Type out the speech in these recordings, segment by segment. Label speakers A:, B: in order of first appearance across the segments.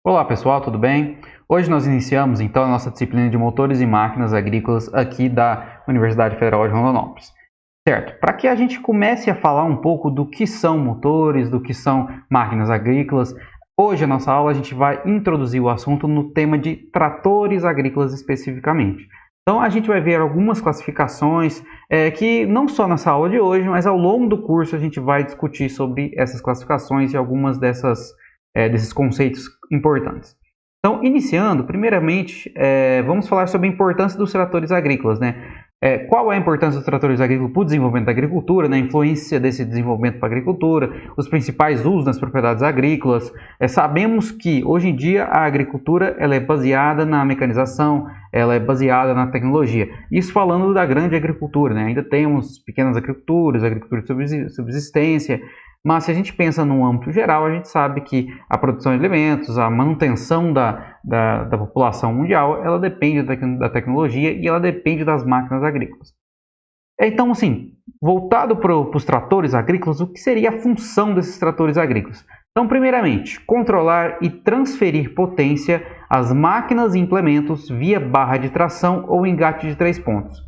A: Olá pessoal, tudo bem? Hoje nós iniciamos então a nossa disciplina de motores e máquinas agrícolas aqui da Universidade Federal de Rondonópolis. Certo, para que a gente comece a falar um pouco do que são motores, do que são máquinas agrícolas, hoje a nossa aula a gente vai introduzir o assunto no tema de tratores agrícolas especificamente. Então a gente vai ver algumas classificações que não só nessa aula de hoje, mas ao longo do curso a gente vai discutir sobre essas classificações e algumas desses conceitos importantes. Então, iniciando, primeiramente, vamos falar sobre a importância dos tratores agrícolas, né? Qual é a importância dos tratores agrícolas para o desenvolvimento da agricultura, né? A influência desse desenvolvimento para a agricultura, os principais usos nas propriedades agrícolas. Sabemos que, hoje em dia, a agricultura ela é baseada na mecanização, ela é baseada na tecnologia. Isso falando da grande agricultura, né? Ainda temos pequenas agriculturas, agricultura de subsistência, mas se a gente pensa num âmbito geral, a gente sabe que a produção de alimentos, a manutenção da população mundial, ela depende da tecnologia e ela depende das máquinas agrícolas. Então, assim, voltado para os tratores agrícolas, o que seria a função desses tratores agrícolas? Então, primeiramente, controlar e transferir potência às máquinas e implementos via barra de tração ou engate de 3 pontos.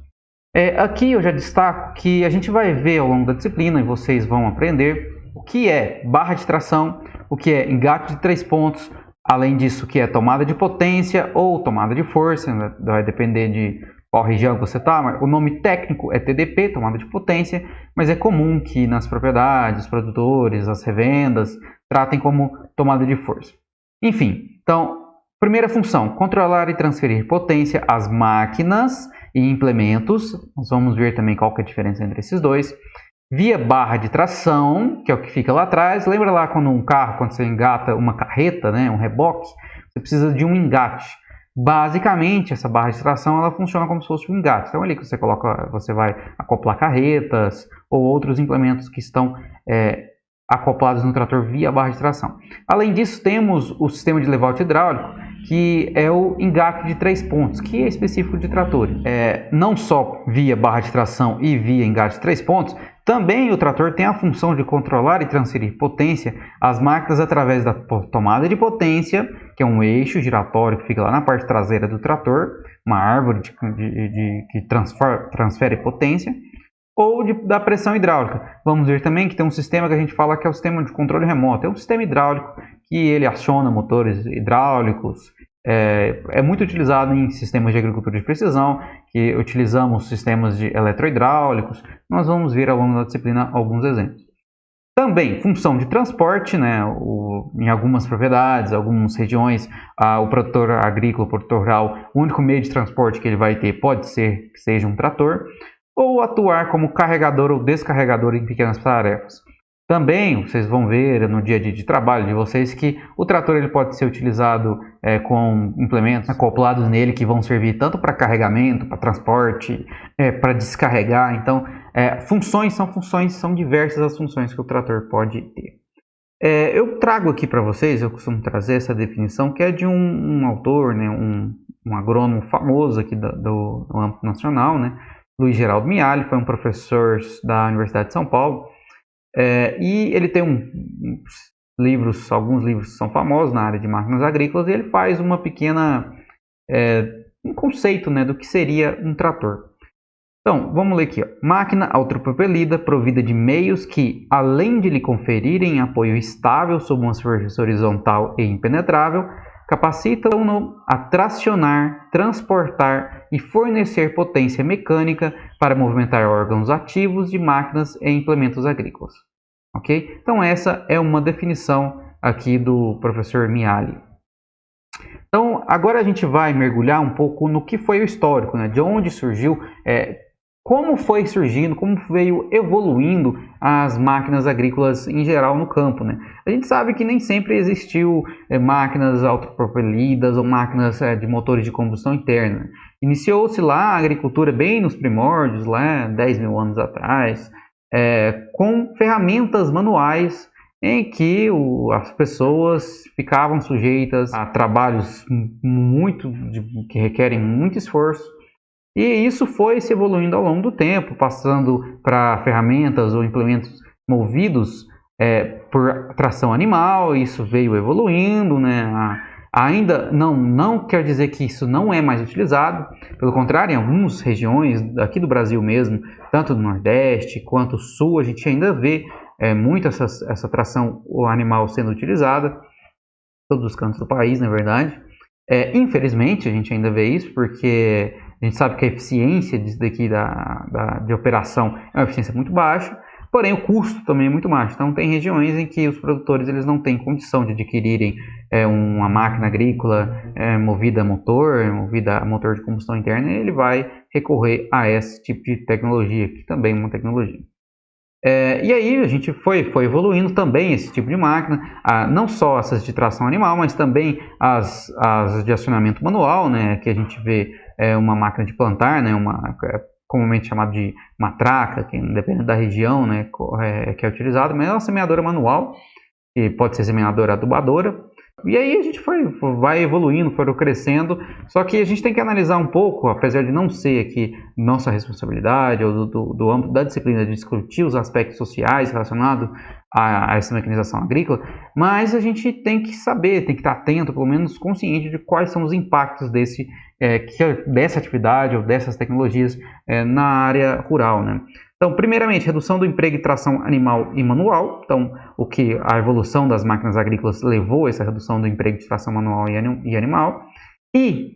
A: Aqui eu já destaco que a gente vai ver ao longo da disciplina, e vocês vão aprender, o que é barra de tração, o que é engate de 3 pontos, além disso, o que é tomada de potência ou tomada de força, né? Vai depender de qual região você está. O nome técnico é TDP, tomada de potência, mas é comum que nas propriedades, os produtores, as revendas, tratem como tomada de força. Enfim, então, primeira função, controlar e transferir potência às máquinas e implementos. Nós vamos ver também qual que é a diferença entre esses dois. Via barra de tração, que é o que fica lá atrás. Lembra lá quando quando você engata uma carreta, né, um reboque, você precisa de um engate. Basicamente, essa barra de tração ela funciona como se fosse um engate. Então, ali que você vai acoplar carretas ou outros implementos que estão acoplados no trator via barra de tração. Além disso, temos o sistema de levalte hidráulico, que é o engate de 3 pontos, que é específico de tratores. Não só via barra de tração e via engate de 3 pontos, também o trator tem a função de controlar e transferir potência às máquinas através da tomada de potência, que é um eixo giratório que fica lá na parte traseira do trator, uma árvore que transfere potência, ou da pressão hidráulica. Vamos ver também que tem um sistema que a gente fala que é o sistema de controle remoto. É um sistema hidráulico que ele aciona motores hidráulicos. É muito utilizado em sistemas de agricultura de precisão, que utilizamos sistemas de eletrohidráulicos. Nós vamos ver ao longo da disciplina alguns exemplos. Também, função de transporte, né? Em algumas propriedades, algumas regiões, o produtor agrícola, o produtor rural, o único meio de transporte que ele vai ter pode ser que seja um trator, ou atuar como carregador ou descarregador em pequenas tarefas. Também vocês vão ver no dia a dia de trabalho de vocês que o trator ele pode ser utilizado com implementos acoplados nele que vão servir tanto para carregamento, para transporte, para descarregar. Então, são diversas as funções que o trator pode ter. Eu trago aqui para vocês, eu costumo trazer essa definição que é de um autor, né, um agrônomo famoso aqui do âmbito nacional, né, Luiz Geraldo Miali, foi um professor da Universidade de São Paulo. E ele tem alguns livros que são famosos na área de máquinas agrícolas, e ele faz um conceito, né, do que seria um trator. Então, vamos ler aqui. Máquina autopropelida, provida de meios que, além de lhe conferirem apoio estável sob uma superfície horizontal e impenetrável, capacitam-no a tracionar, transportar e fornecer potência mecânica para movimentar órgãos ativos de máquinas e implementos agrícolas. Ok? Então essa é uma definição aqui do professor Miali. Então agora a gente vai mergulhar um pouco no que foi o histórico, né? De onde surgiu, como foi surgindo, como veio evoluindo as máquinas agrícolas em geral no campo, né? A gente sabe que nem sempre existiu máquinas autopropelidas ou máquinas de motores de combustão interna. Iniciou-se lá a agricultura bem nos primórdios, lá 10 mil anos atrás, com ferramentas manuais em que as pessoas ficavam sujeitas a trabalhos que requerem muito esforço. E isso foi se evoluindo ao longo do tempo, passando para ferramentas ou implementos movidos por tração animal. Isso veio evoluindo, né? Ainda não quer dizer que isso não é mais utilizado, pelo contrário, em algumas regiões aqui do Brasil mesmo, tanto do Nordeste quanto do Sul, a gente ainda vê muito essa tração animal sendo utilizada, todos os cantos do país, na verdade. Infelizmente, a gente ainda vê isso, porque a gente sabe que a eficiência disso daqui de operação é uma eficiência muito baixa, porém o custo também é muito baixo. Então tem regiões em que os produtores eles não têm condição de adquirirem uma máquina agrícola movida a motor de combustão interna, e ele vai recorrer a esse tipo de tecnologia, que também é uma tecnologia. E aí a gente foi evoluindo também esse tipo de máquina, não só essas de tração animal, mas também as de acionamento manual, né, que a gente vê uma máquina de plantar, né, comumente chamada de matraca, que depende da região, né, que é utilizada, mas é uma semeadora manual, que pode ser semeadora adubadora. E aí a gente vai evoluindo, foi crescendo, só que a gente tem que analisar um pouco, apesar de não ser aqui nossa responsabilidade ou do âmbito da disciplina de discutir os aspectos sociais relacionados a essa mecanização agrícola, mas a gente tem que saber, tem que estar atento, pelo menos consciente de quais são os impactos dessa atividade ou dessas tecnologias na área rural, né? Então, primeiramente, redução do emprego e tração animal e manual. Então, o que a evolução das máquinas agrícolas levou a essa redução do emprego de tração manual e animal. E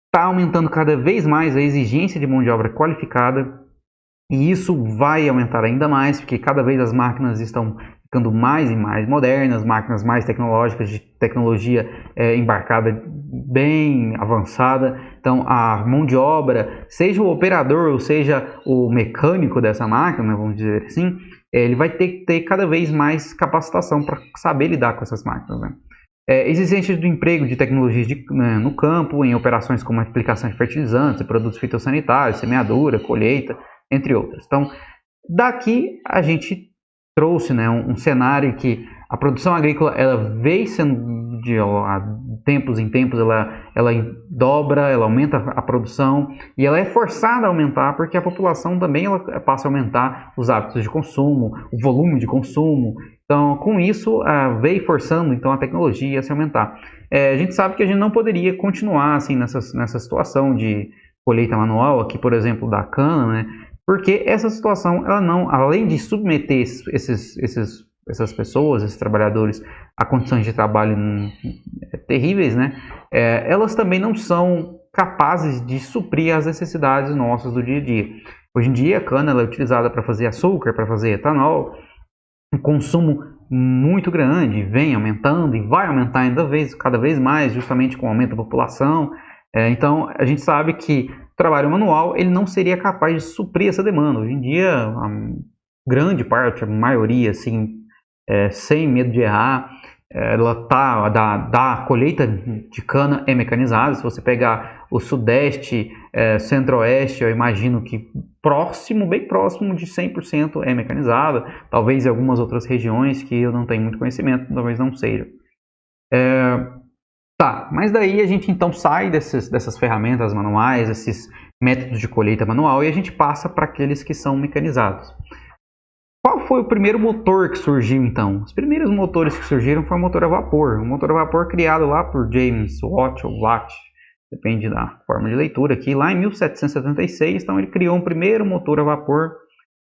A: está aumentando cada vez mais a exigência de mão de obra qualificada. E isso vai aumentar ainda mais, porque cada vez as máquinas estão ficando mais e mais modernas, máquinas mais tecnológicas, de tecnologia embarcada bem avançada. Então, a mão de obra, seja o operador ou seja o mecânico dessa máquina, vamos dizer assim, ele vai ter que ter cada vez mais capacitação para saber lidar com essas máquinas, né? Exigência do emprego de tecnologias no campo, em operações como a aplicação de fertilizantes, produtos fitossanitários, semeadura, colheita, entre outras. Então, daqui a gente trouxe, né, um cenário que a produção agrícola ela vem sendo de tempos em tempos, ela dobra, ela aumenta a produção e ela é forçada a aumentar porque a população também ela passa a aumentar os hábitos de consumo, o volume de consumo. Então, com isso, veio forçando então, a tecnologia a se aumentar. A gente sabe que a gente não poderia continuar assim, nessa situação de colheita manual, aqui, por exemplo, da cana, né? Porque essa situação, ela não, além de submeter essas pessoas, esses trabalhadores, a condições de trabalho terríveis, né? Elas também não são capazes de suprir as necessidades nossas do dia a dia. Hoje em dia, a cana ela é utilizada para fazer açúcar, para fazer etanol, um consumo muito grande, vem aumentando e vai aumentar cada vez mais, justamente com o aumento da população. Então, a gente sabe que o trabalho manual ele não seria capaz de suprir essa demanda. Hoje em dia, a grande parte, a maioria, assim, sem medo de errar, da colheita de cana é mecanizada. Se você pegar o Sudeste, Centro-Oeste, eu imagino que bem próximo de 100% é mecanizada. Talvez em algumas outras regiões que eu não tenho muito conhecimento, talvez não seja. Mas daí a gente então sai dessas ferramentas manuais, esses métodos de colheita manual, e a gente passa para aqueles que são mecanizados. Qual foi o primeiro motor que surgiu então? Os primeiros motores que surgiram foi o motor a vapor. O motor a vapor criado lá por James Watt ou Watt, depende da forma de leitura aqui, lá em 1776. Então ele criou um primeiro motor a vapor,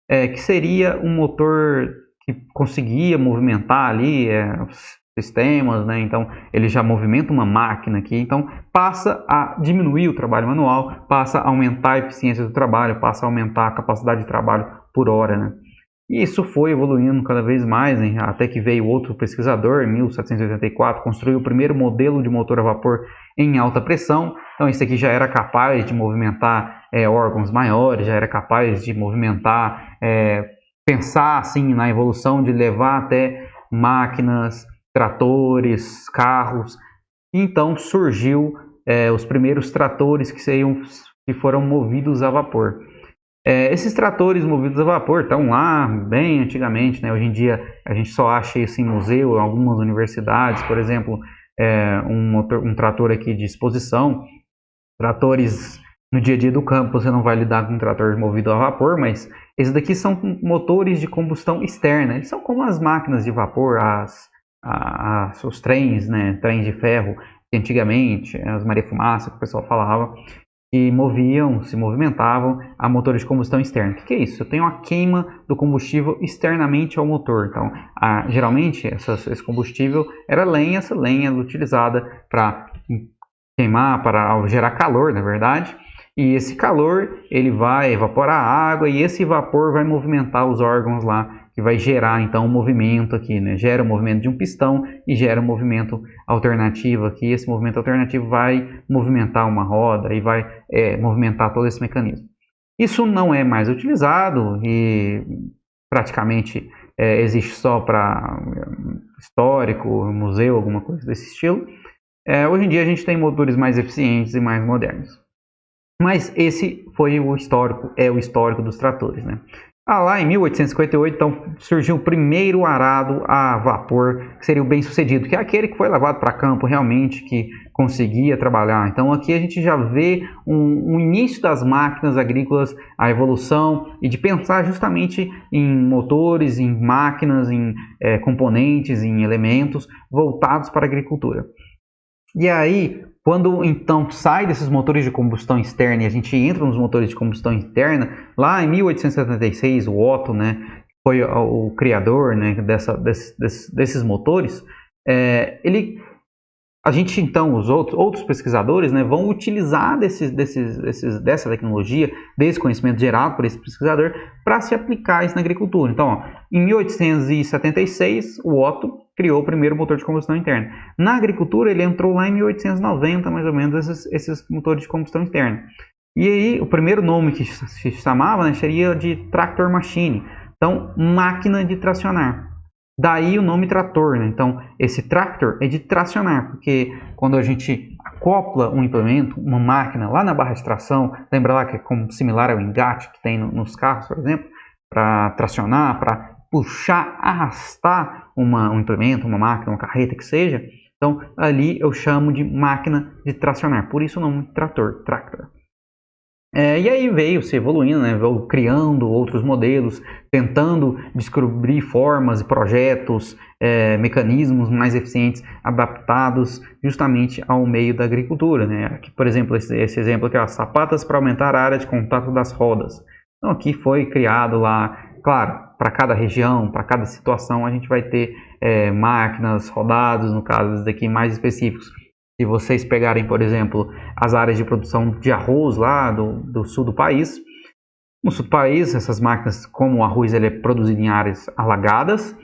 A: que seria um motor que conseguia movimentar ali os sistemas, né? Então ele já movimenta uma máquina aqui, então passa a diminuir o trabalho manual, passa a aumentar a eficiência do trabalho, passa a aumentar a capacidade de trabalho por hora, né? E isso foi evoluindo cada vez mais, né? Até que veio outro pesquisador, em 1784, construiu o primeiro modelo de motor a vapor em alta pressão. Então, esse aqui já era capaz de movimentar órgãos maiores, já era capaz de movimentar, pensar assim na evolução de levar até máquinas, tratores, carros. Então, surgiu os primeiros tratores que foram movidos a vapor. Esses tratores movidos a vapor estão lá bem antigamente, né? Hoje em dia a gente só acha isso em museu, em algumas universidades, por exemplo, um trator aqui de exposição. Tratores no dia a dia do campo, você não vai lidar com um trator movido a vapor, mas esses daqui são motores de combustão externa. Eles são como as máquinas de vapor, os trens, né? Trens de ferro, que antigamente, as Maria-Fumaça, que o pessoal falava, que se movimentavam a motores de combustão externa. O que é isso? Eu tenho a queima do combustível externamente ao motor. Então, geralmente, esse combustível era lenha, essa lenha era utilizada para queimar, para gerar calor, na verdade. E esse calor, ele vai evaporar a água e esse vapor vai movimentar os órgãos lá, que vai gerar então um movimento aqui, né? Gera o movimento de um pistão e gera um movimento alternativo aqui. Esse movimento alternativo vai movimentar uma roda e vai movimentar todo esse mecanismo. Isso não é mais utilizado e praticamente existe só para histórico, museu, alguma coisa desse estilo. Hoje em dia a gente tem motores mais eficientes e mais modernos. Mas esse foi o histórico, é o histórico dos tratores, né? Lá em 1858, então, surgiu o primeiro arado a vapor, que seria o bem-sucedido, que é aquele que foi levado para campo realmente, que conseguia trabalhar. Então aqui a gente já vê um início das máquinas agrícolas, a evolução, e de pensar justamente em motores, em máquinas, em componentes, em elementos voltados para a agricultura. E aí, quando então sai desses motores de combustão externa e a gente entra nos motores de combustão interna, lá em 1876, o Otto, né, foi o criador, né, desses motores, a gente então, os outros pesquisadores, né, vão utilizar dessa tecnologia, desse conhecimento gerado por esse pesquisador, para se aplicar isso na agricultura. Então, ó, em 1876, o Otto criou o primeiro motor de combustão interna. Na agricultura, ele entrou lá em 1890, mais ou menos, esses motores de combustão interna. E aí, o primeiro nome que se chamava, né, seria de tractor machine. Então, máquina de tracionar. Daí o nome trator, né? Então, esse tractor é de tracionar, porque quando a gente acopla um implemento, uma máquina, lá na barra de tração, lembra lá que é como similar ao engate que tem nos carros, por exemplo, para tracionar, para puxar, arrastar um implemento, uma máquina, uma carreta, que seja. Então, ali eu chamo de máquina de tracionar, por isso o nome trator, tractor. E aí veio se evoluindo, né? Veio criando outros modelos, tentando descobrir formas e projetos, mecanismos mais eficientes, adaptados justamente ao meio da agricultura, né? Aqui, por exemplo, esse exemplo aqui, ó, sapatas para aumentar a área de contato das rodas. Então aqui foi criado lá, claro, para cada região, para cada situação, a gente vai ter máquinas rodadas, no caso daqui mais específicos. Se vocês pegarem, por exemplo, as áreas de produção de arroz lá do sul do país, no sul do país, essas máquinas, como o arroz ele é produzido em áreas alagadas,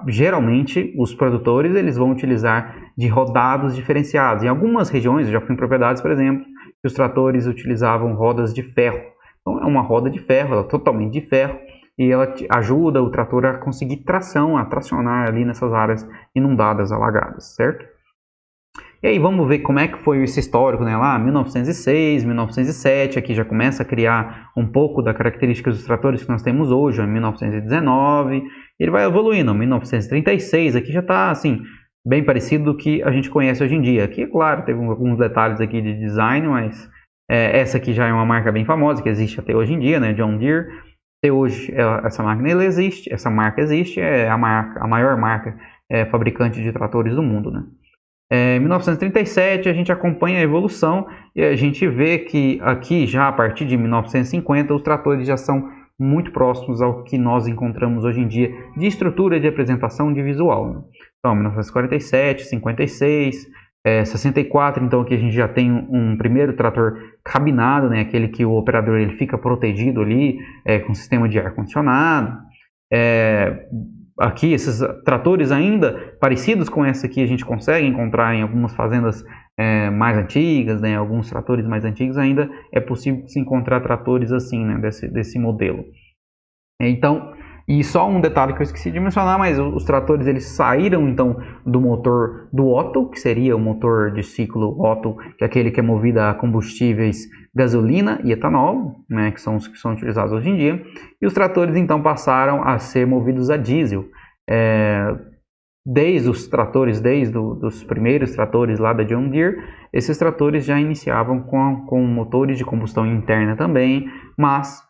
A: geralmente os produtores eles vão utilizar de rodados diferenciados. Em algumas regiões, eu já fui em propriedades, por exemplo, que os tratores utilizavam rodas de ferro. Então é uma roda de ferro, ela é totalmente de ferro, e ela ajuda o trator a conseguir tração, a tracionar ali nessas áreas inundadas, alagadas, certo? E aí vamos ver como é que foi esse histórico, né? Lá 1906, 1907, aqui já começa a criar um pouco das características dos tratores que nós temos hoje, em 1919, e ele vai evoluindo, em 1936, aqui já está assim, bem parecido do que a gente conhece hoje em dia. Aqui, claro, teve alguns detalhes aqui de design, mas essa aqui já é uma marca bem famosa, que existe até hoje em dia, né? John Deere. Até hoje essa máquina existe, essa marca existe, é a maior marca fabricante de tratores do mundo, né? Em 1937 a gente acompanha a evolução e a gente vê que aqui já a partir de 1950 os tratores já são muito próximos ao que nós encontramos hoje em dia de estrutura de apresentação de visual, né? Então 1947, 56, 64, então aqui a gente já tem um primeiro trator cabinado, né? Aquele que o operador ele fica protegido ali com sistema de ar-condicionado. Aqui, esses tratores ainda parecidos com esse aqui a gente consegue encontrar em algumas fazendas mais antigas, né? Alguns tratores mais antigos ainda é possível se encontrar tratores assim, né? desse modelo. Então, e só um detalhe que eu esqueci de mencionar, mas os tratores eles saíram então do motor do Otto, que seria o motor de ciclo Otto, que é aquele que é movido a combustíveis gasolina e etanol, né, que são os que são utilizados hoje em dia, e os tratores então passaram a ser movidos a diesel. Desde os primeiros tratores lá da John Deere, esses tratores já iniciavam com motores de combustão interna também, mas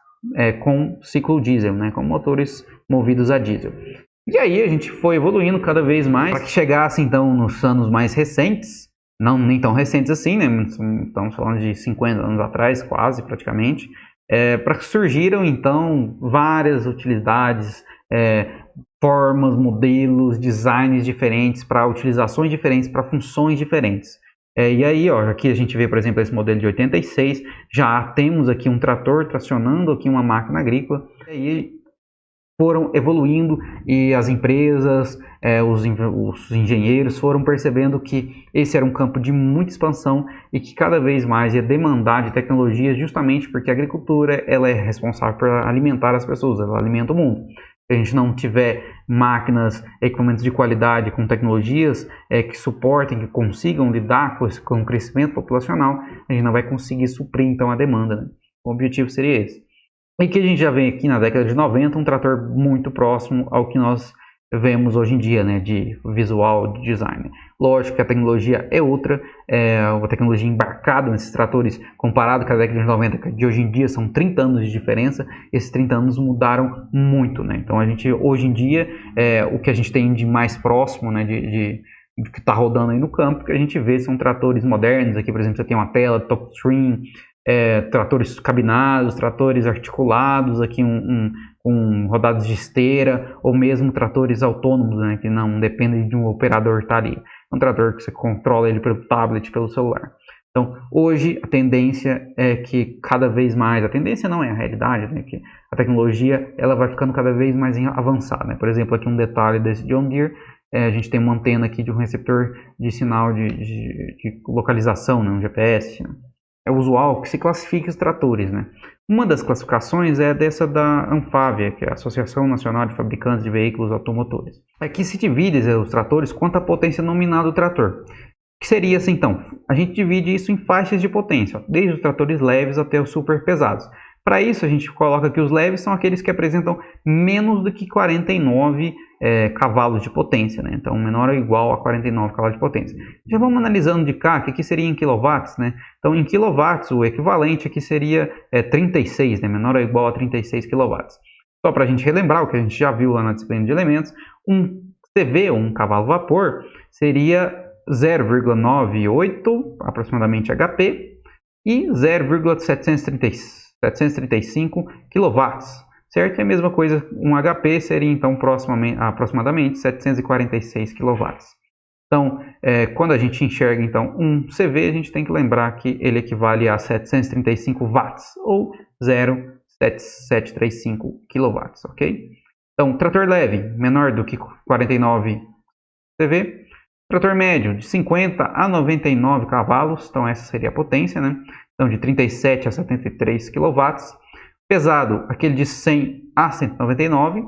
A: com ciclo diesel, né, com motores movidos a diesel. E aí a gente foi evoluindo cada vez mais para que chegasse então nos anos mais recentes, não nem tão recentes assim, né? Estamos falando de 50 anos atrás, quase, praticamente, para que surgiram, então, várias utilidades, formas, modelos, designs diferentes para utilizações diferentes, para funções diferentes. E aí, ó, aqui a gente vê, por exemplo, esse modelo de 86, já temos aqui um trator tracionando aqui uma máquina agrícola, e aí foram evoluindo e as empresas, os engenheiros foram percebendo que esse era um campo de muita expansão e que cada vez mais ia demandar de tecnologias, justamente porque a agricultura ela é responsável por alimentar as pessoas, ela alimenta o mundo. Se a gente não tiver máquinas, equipamentos de qualidade com tecnologias que suportem, que consigam lidar com o crescimento populacional, a gente não vai conseguir suprir então a demanda, né? O objetivo seria esse. E que a gente já vem aqui na década de 90, um trator muito próximo ao que nós vemos hoje em dia, né, de visual, de design. Lógico que a tecnologia é outra, a tecnologia embarcada nesses tratores, comparado com a década de 90, de hoje em dia são 30 anos de diferença, esses 30 anos mudaram muito, né? Então a gente, hoje em dia, o que a gente tem de mais próximo, né, de que está rodando aí no campo, que a gente vê são tratores modernos. Aqui, por exemplo, você tem uma tela touchscreen, tratores cabinados, tratores articulados, aqui com rodadas de esteira, ou mesmo tratores autônomos, né, que não dependem de um operador estar ali. É um trator que você controla ele pelo tablet, pelo celular. Então, hoje a tendência é que cada vez mais, a tendência não é a realidade, né, que a tecnologia ela vai ficando cada vez mais avançada, né? Por exemplo, aqui um detalhe desse John Deere, a gente tem uma antena aqui de um receptor de sinal de localização, né, um GPS, né? É usual que se classifique os tratores, né? Uma das classificações é dessa da Anfávia, que é a Associação Nacional de Fabricantes de Veículos Automotores. Aqui se divide os tratores quanto à potência nominal do trator. O que seria assim, então? A gente divide isso em faixas de potência, desde os tratores leves até os super pesados. Para isso, a gente coloca que os leves são aqueles que apresentam menos do que 49 cavalos de potência, né? Então, menor ou igual a 49 cavalos de potência. Já vamos analisando de cá, que aqui seria em quilowatts, né? Então, em quilowatts, o equivalente aqui seria 36, né? Menor ou igual a 36 quilowatts. Só para a gente relembrar o que a gente já viu lá na disciplina de elementos, um CV, um cavalo-vapor, seria 0,98 aproximadamente HP e 0,735 kW, certo? E a mesma coisa, um HP seria então aproximadamente 746 kW. Então, quando a gente enxerga então um CV, a gente tem que lembrar que ele equivale a 735 watts ou 0,735 kW, ok? Então, trator leve, menor do que 49 CV. Trator médio, de 50 a 99 cavalos, então essa seria a potência, né? Então, de 37 a 73 kW. Pesado, aquele de 100 a 199,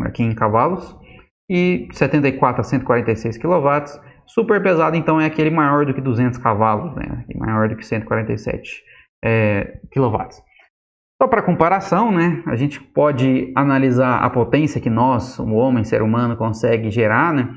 A: aqui em cavalos. E 74 a 146 kW. Super pesado, então, é aquele maior do que 200 cavalos, né? Maior do que 147 kW. Só para comparação, né? A gente pode analisar a potência que nós, o homem, ser humano, consegue gerar, né?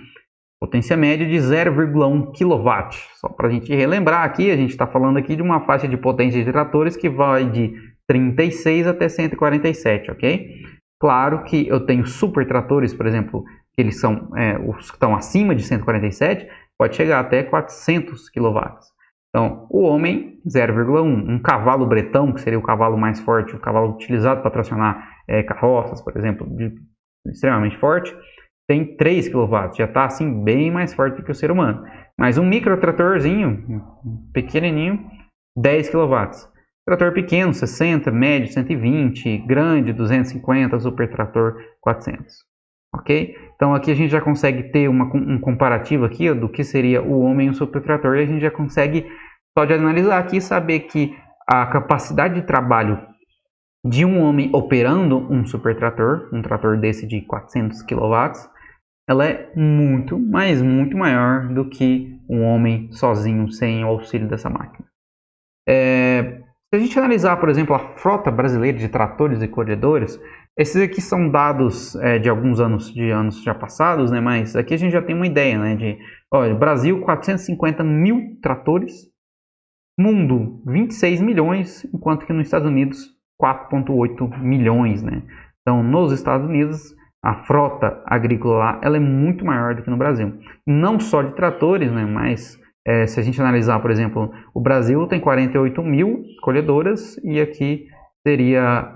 A: Potência média de 0,1 kW. Só para a gente relembrar aqui, a gente está falando aqui de uma faixa de potência de tratores que vai de 36 até 147, ok? Claro que eu tenho super tratores, por exemplo, que eles são os que estão acima de 147, pode chegar até 400 kW. Então, o homem, 0,1. Um cavalo bretão, que seria o cavalo mais forte, o cavalo utilizado para tracionar carroças, por exemplo, extremamente forte, tem 3 kW, já está assim bem mais forte do que o ser humano. Mas um microtratorzinho, pequenininho, 10 kW. Trator pequeno, 60, médio, 120, grande, 250, super trator, 400. Ok? Então aqui a gente já consegue ter um comparativo aqui, ó, do que seria o homem e o super trator, e a gente já consegue, só de analisar aqui, saber que a capacidade de trabalho de um homem operando um super trator, um trator desse de 400 kW, ela é muito, mas muito maior do que um homem sozinho, sem o auxílio dessa máquina. Se a gente analisar, por exemplo, a frota brasileira de tratores e colhedores, esses aqui são dados de alguns anos já passados, né? Mas aqui a gente já tem uma ideia, né? Olha, Brasil, 450 mil tratores, mundo, 26 milhões, enquanto que nos Estados Unidos, 4,8 milhões, né? Então, nos Estados Unidos, a frota agrícola lá, ela é muito maior do que no Brasil. Não só de tratores, né? Mas Se a gente analisar, por exemplo, o Brasil tem 48 mil colhedoras e aqui seria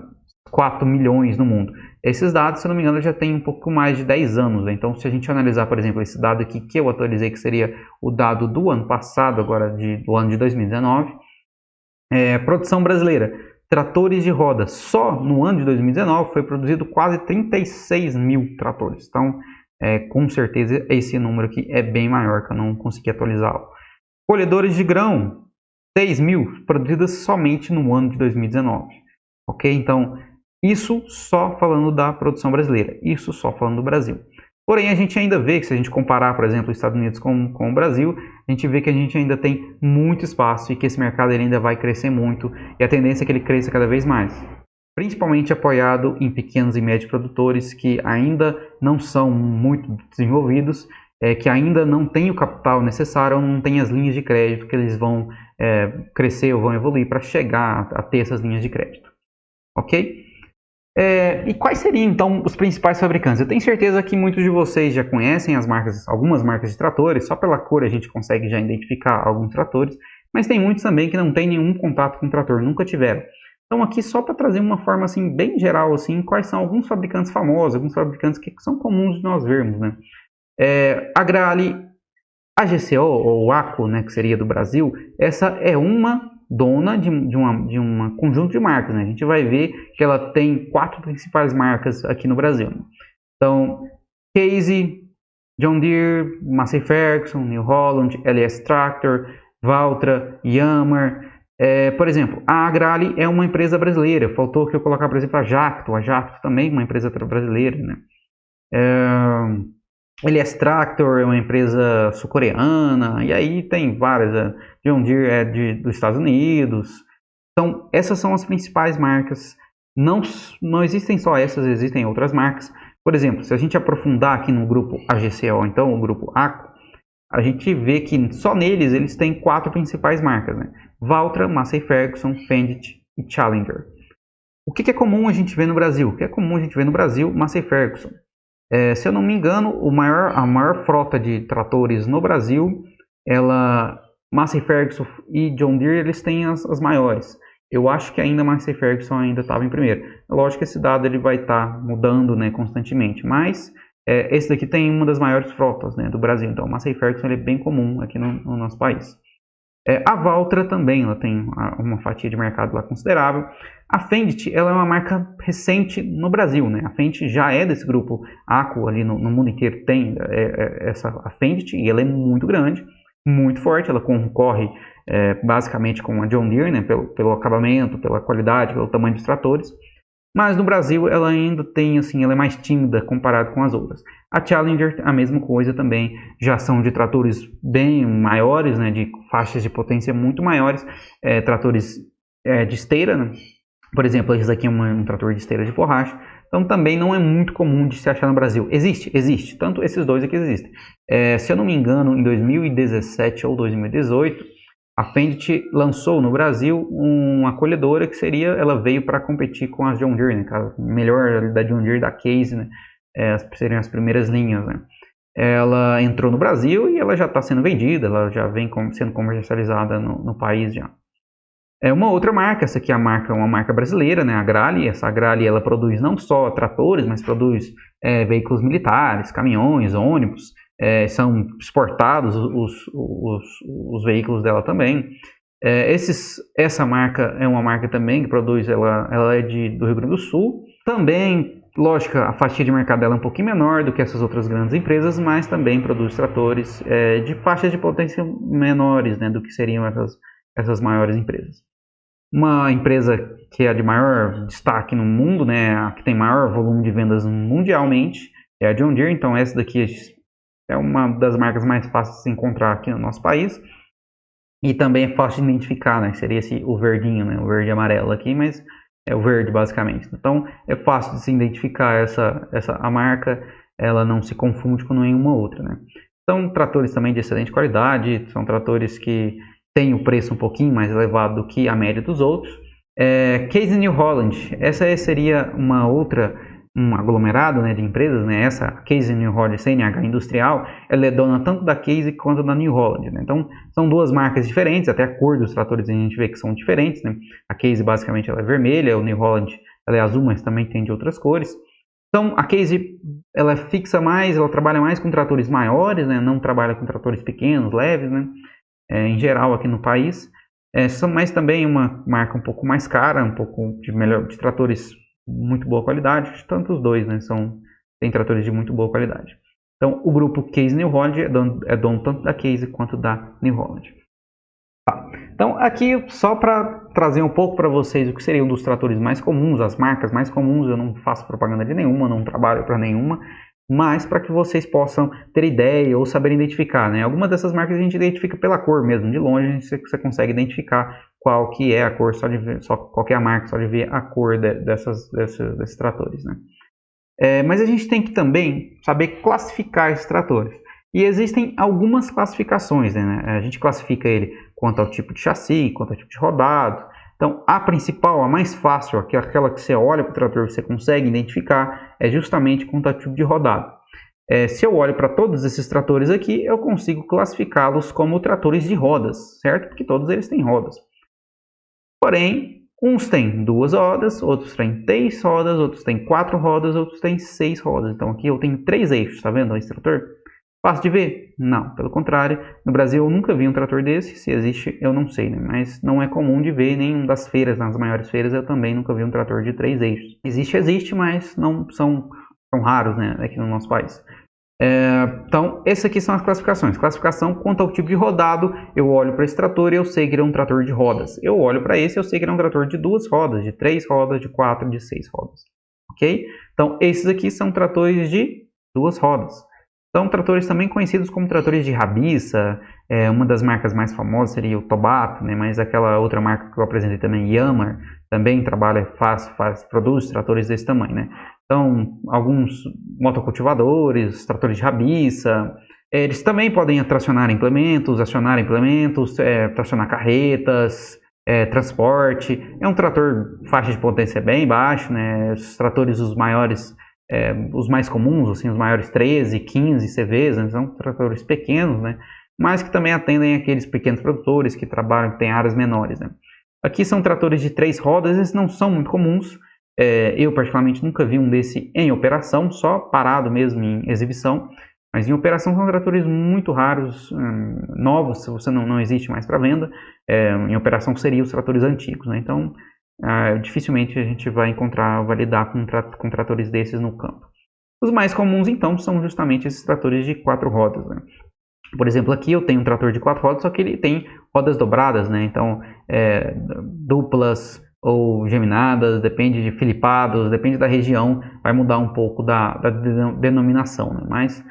A: 4 milhões no mundo. Esses dados, se eu não me engano, já tem um pouco mais de 10 anos. Né? Então, se a gente analisar, por exemplo, esse dado aqui que eu atualizei, que seria o dado do ano passado, agora do ano de 2019, produção brasileira, tratores de roda, só no ano de 2019 foi produzido quase 36 mil tratores. Então, com certeza, esse número aqui é bem maior, que eu não consegui atualizá-lo. Colhedores de grão, 6 mil produzidas somente no ano de 2019. Ok? Então, isso só falando da produção brasileira. Isso só falando do Brasil. Porém, a gente ainda vê que se a gente comparar, por exemplo, os Estados Unidos com o Brasil, a gente vê que a gente ainda tem muito espaço e que esse mercado ele ainda vai crescer muito e a tendência é que ele cresça cada vez mais. Principalmente apoiado em pequenos e médios produtores que ainda não são muito desenvolvidos, que ainda não têm o capital necessário ou não têm as linhas de crédito que eles vão crescer ou vão evoluir para chegar a ter essas linhas de crédito. Ok? E quais seriam então os principais fabricantes? Eu tenho certeza que muitos de vocês já conhecem algumas marcas de tratores, só pela cor a gente consegue já identificar alguns tratores, mas tem muitos também que não têm nenhum contato com o trator, nunca tiveram. Então aqui só para trazer uma forma assim bem geral assim, quais são alguns fabricantes famosos, alguns fabricantes que são comuns de nós vermos, né? A Agrale, a GCO ou ACO, né, que seria do Brasil, essa é uma dona de um conjunto de marcas. Né? A gente vai ver que ela tem 4 principais marcas aqui no Brasil. Né? Então, Case, John Deere, Massey Ferguson, New Holland, LS Tractor, Valtra, Yamaha. Por exemplo, a Agrale é uma empresa brasileira. Faltou que eu colocar, por exemplo, a Jacto. A Jacto também é uma empresa brasileira. Né? LS Tractor é uma empresa sul-coreana, e aí tem várias, John Deere dos Estados Unidos. Então, essas são as principais marcas. Não existem só essas, existem outras marcas. Por exemplo, se a gente aprofundar aqui no grupo AGCO, então o grupo ACO, a gente vê que só neles eles têm 4 principais marcas. Né? Valtra, Massey Ferguson, Fendt e Challenger. O que é comum a gente ver no Brasil? O que é comum a gente ver no Brasil? Massey Ferguson. Se eu não me engano, a maior frota de tratores no Brasil, Massey Ferguson e John Deere, eles têm as maiores. Eu acho que ainda Massey Ferguson ainda estava em primeiro. Lógico que esse dado ele vai estar mudando, né, constantemente, mas esse daqui tem uma das maiores frotas, né, do Brasil. Então, Massey Ferguson ele é bem comum aqui no nosso país. A Valtra também ela tem uma fatia de mercado lá considerável. A Fendt ela é uma marca recente no Brasil. Né? A Fendt já é desse grupo ACO, ali no mundo inteiro tem a Fendt, e ela é muito grande, muito forte. Ela concorre basicamente com a John Deere, né? pelo acabamento, pela qualidade, pelo tamanho dos tratores. Mas no Brasil ela ainda tem, assim, ela é mais tímida comparado com as outras. A Challenger, a mesma coisa também, já são de tratores bem maiores, né, de faixas de potência muito maiores, tratores de esteira, né? Por exemplo, esse aqui é um trator de esteira de borracha, então também não é muito comum de se achar no Brasil. Existe, tanto esses dois aqui existem. Se eu não me engano, em 2017 ou 2018, a Fendt lançou no Brasil uma colhedora que ela veio para competir com as John Deere, né, a melhor da John Deere, da Case, né, seriam as primeiras linhas. Né. Ela entrou no Brasil e ela já está sendo vendida, ela já vem sendo comercializada no país já. Uma outra marca, essa aqui é uma marca brasileira, né, a Agrale. Essa Agrale ela produz não só tratores, mas produz veículos militares, caminhões, ônibus. São exportados os veículos dela também. Essa marca é uma marca também que produz, ela é do Rio Grande do Sul. Também, lógico, a fatia de mercado dela é um pouquinho menor do que essas outras grandes empresas, mas também produz tratores de faixas de potência menores, né, do que seriam essas maiores empresas. Uma empresa que é de maior destaque no mundo, né, a que tem maior volume de vendas mundialmente, é a John Deere. Então essa daqui é uma das marcas mais fáceis de se encontrar aqui no nosso país. E também é fácil de identificar, né? Seria o verdinho, né? O verde e amarelo aqui, mas é o verde basicamente. Então é fácil de se identificar a marca, ela não se confunde com nenhuma outra, né? São tratores também de excelente qualidade, são tratores que têm o preço um pouquinho mais elevado do que a média dos outros. Case New Holland, essa seria uma outra um aglomerado, né, de empresas, né, essa Case New Holland CNH Industrial, ela é dona tanto da Case quanto da New Holland, né? Então são duas marcas diferentes, até a cor dos tratores a gente vê que são diferentes, né? A Case basicamente ela é vermelha, o New Holland ela é azul, mas também tem de outras cores. Então a Case ela fixa mais, ela trabalha mais com tratores maiores, né? Não trabalha com tratores pequenos, leves, né? Em geral aqui no país, mas também uma marca um pouco mais cara, um pouco de tratores muito boa qualidade, tanto os dois, né, tem tratores de muito boa qualidade. Então, o grupo Case New Holland é dono tanto da Case quanto da New Holland. Tá. Então, aqui só para trazer um pouco para vocês o que seriam dos tratores mais comuns, as marcas mais comuns, eu não faço propaganda de nenhuma, não trabalho para nenhuma, mas para que vocês possam ter ideia ou saber identificar, né? Algumas dessas marcas a gente identifica pela cor mesmo, de longe você consegue identificar qual que é a cor, qual que é a marca, só de ver a cor desses tratores, né? Mas a gente tem que também saber classificar esses tratores. E existem algumas classificações, né? A gente classifica ele quanto ao tipo de chassi, quanto ao tipo de rodado. Então, a principal, a mais fácil, aquela que você olha para o trator e você consegue identificar, é justamente quanto ao tipo de rodado. Se eu olho para todos esses tratores aqui, eu consigo classificá-los como tratores de rodas, certo? Porque todos eles têm rodas. Porém, uns têm 2 rodas, outros têm 3 rodas, outros têm 4 rodas, outros têm 6 rodas. Então aqui eu tenho 3 eixos, tá vendo esse trator? Fácil de ver? Não, pelo contrário. No Brasil eu nunca vi um trator desse, se existe eu não sei, né? Mas não é comum de ver, nem das feiras, nas maiores feiras eu também nunca vi um trator de 3 eixos. Existe, mas não são raros, né, aqui no nosso país. Então, essas aqui são as classificações. Classificação quanto ao tipo de rodado, eu olho para esse trator e eu sei que ele é um trator de rodas. Eu olho para esse e eu sei que ele é um trator de 2 rodas, de 3 rodas, de 4, de 6 rodas. Ok? Então, esses aqui são tratores de 2 rodas. São tratores também conhecidos como tratores de rabiça. Uma das marcas mais famosas seria o Tobato, né? Mas aquela outra marca que eu apresentei também, Yamaha, também produz tratores desse tamanho, né? Então, alguns motocultivadores, tratores de rabiça, eles também podem acionar implementos, tracionar carretas, transporte. É um trator faixa de potência bem baixa, né? Os tratores os maiores, os mais comuns, assim, os maiores 13, 15 CVs, né? São tratores pequenos, né? Mas que também atendem aqueles pequenos produtores que trabalham, que têm áreas menores, né? Aqui são tratores de 3 rodas, esses não são muito comuns. Eu particularmente nunca vi um desse em operação, só parado mesmo em exibição, mas em operação são tratores muito raros, novos, se você não existe mais para venda. Em operação seriam os tratores antigos, né? Então dificilmente a gente vai lidar com tratores desses no campo. Os mais comuns então são justamente esses tratores de 4 rodas, né? Por exemplo, aqui eu tenho um trator de 4 rodas, só que ele tem rodas dobradas, né? Então duplas ou geminadas, depende de filipados, depende da região, vai mudar um pouco da denominação, né? Mas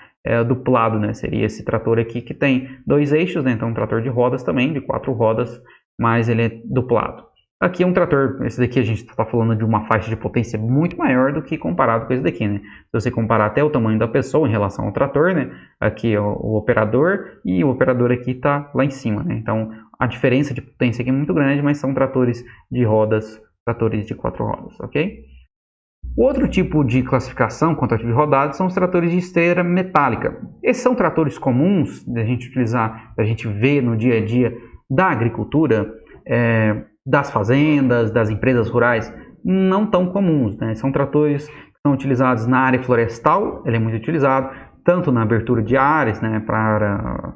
A: duplado, né? Seria esse trator aqui que tem 2 eixos, né? Então um trator de rodas também, de 4 rodas, mas ele é duplado. Aqui é um trator, esse daqui a gente está falando de uma faixa de potência muito maior do que comparado com esse daqui, né? Se você comparar até o tamanho da pessoa em relação ao trator, né? Aqui é o operador e o operador aqui está lá em cima, né? Então a diferença de potência aqui é muito grande, mas são tratores de rodas, tratores de 4 rodas, ok? O outro tipo de classificação quanto ao tipo de rodado são os tratores de esteira metálica. Esses são tratores comuns da gente utilizar, da gente ver no dia a dia da agricultura, das fazendas, das empresas rurais, não tão comuns, né? São tratores que são utilizados na área florestal, ele é muito utilizado, tanto na abertura de áreas, né, para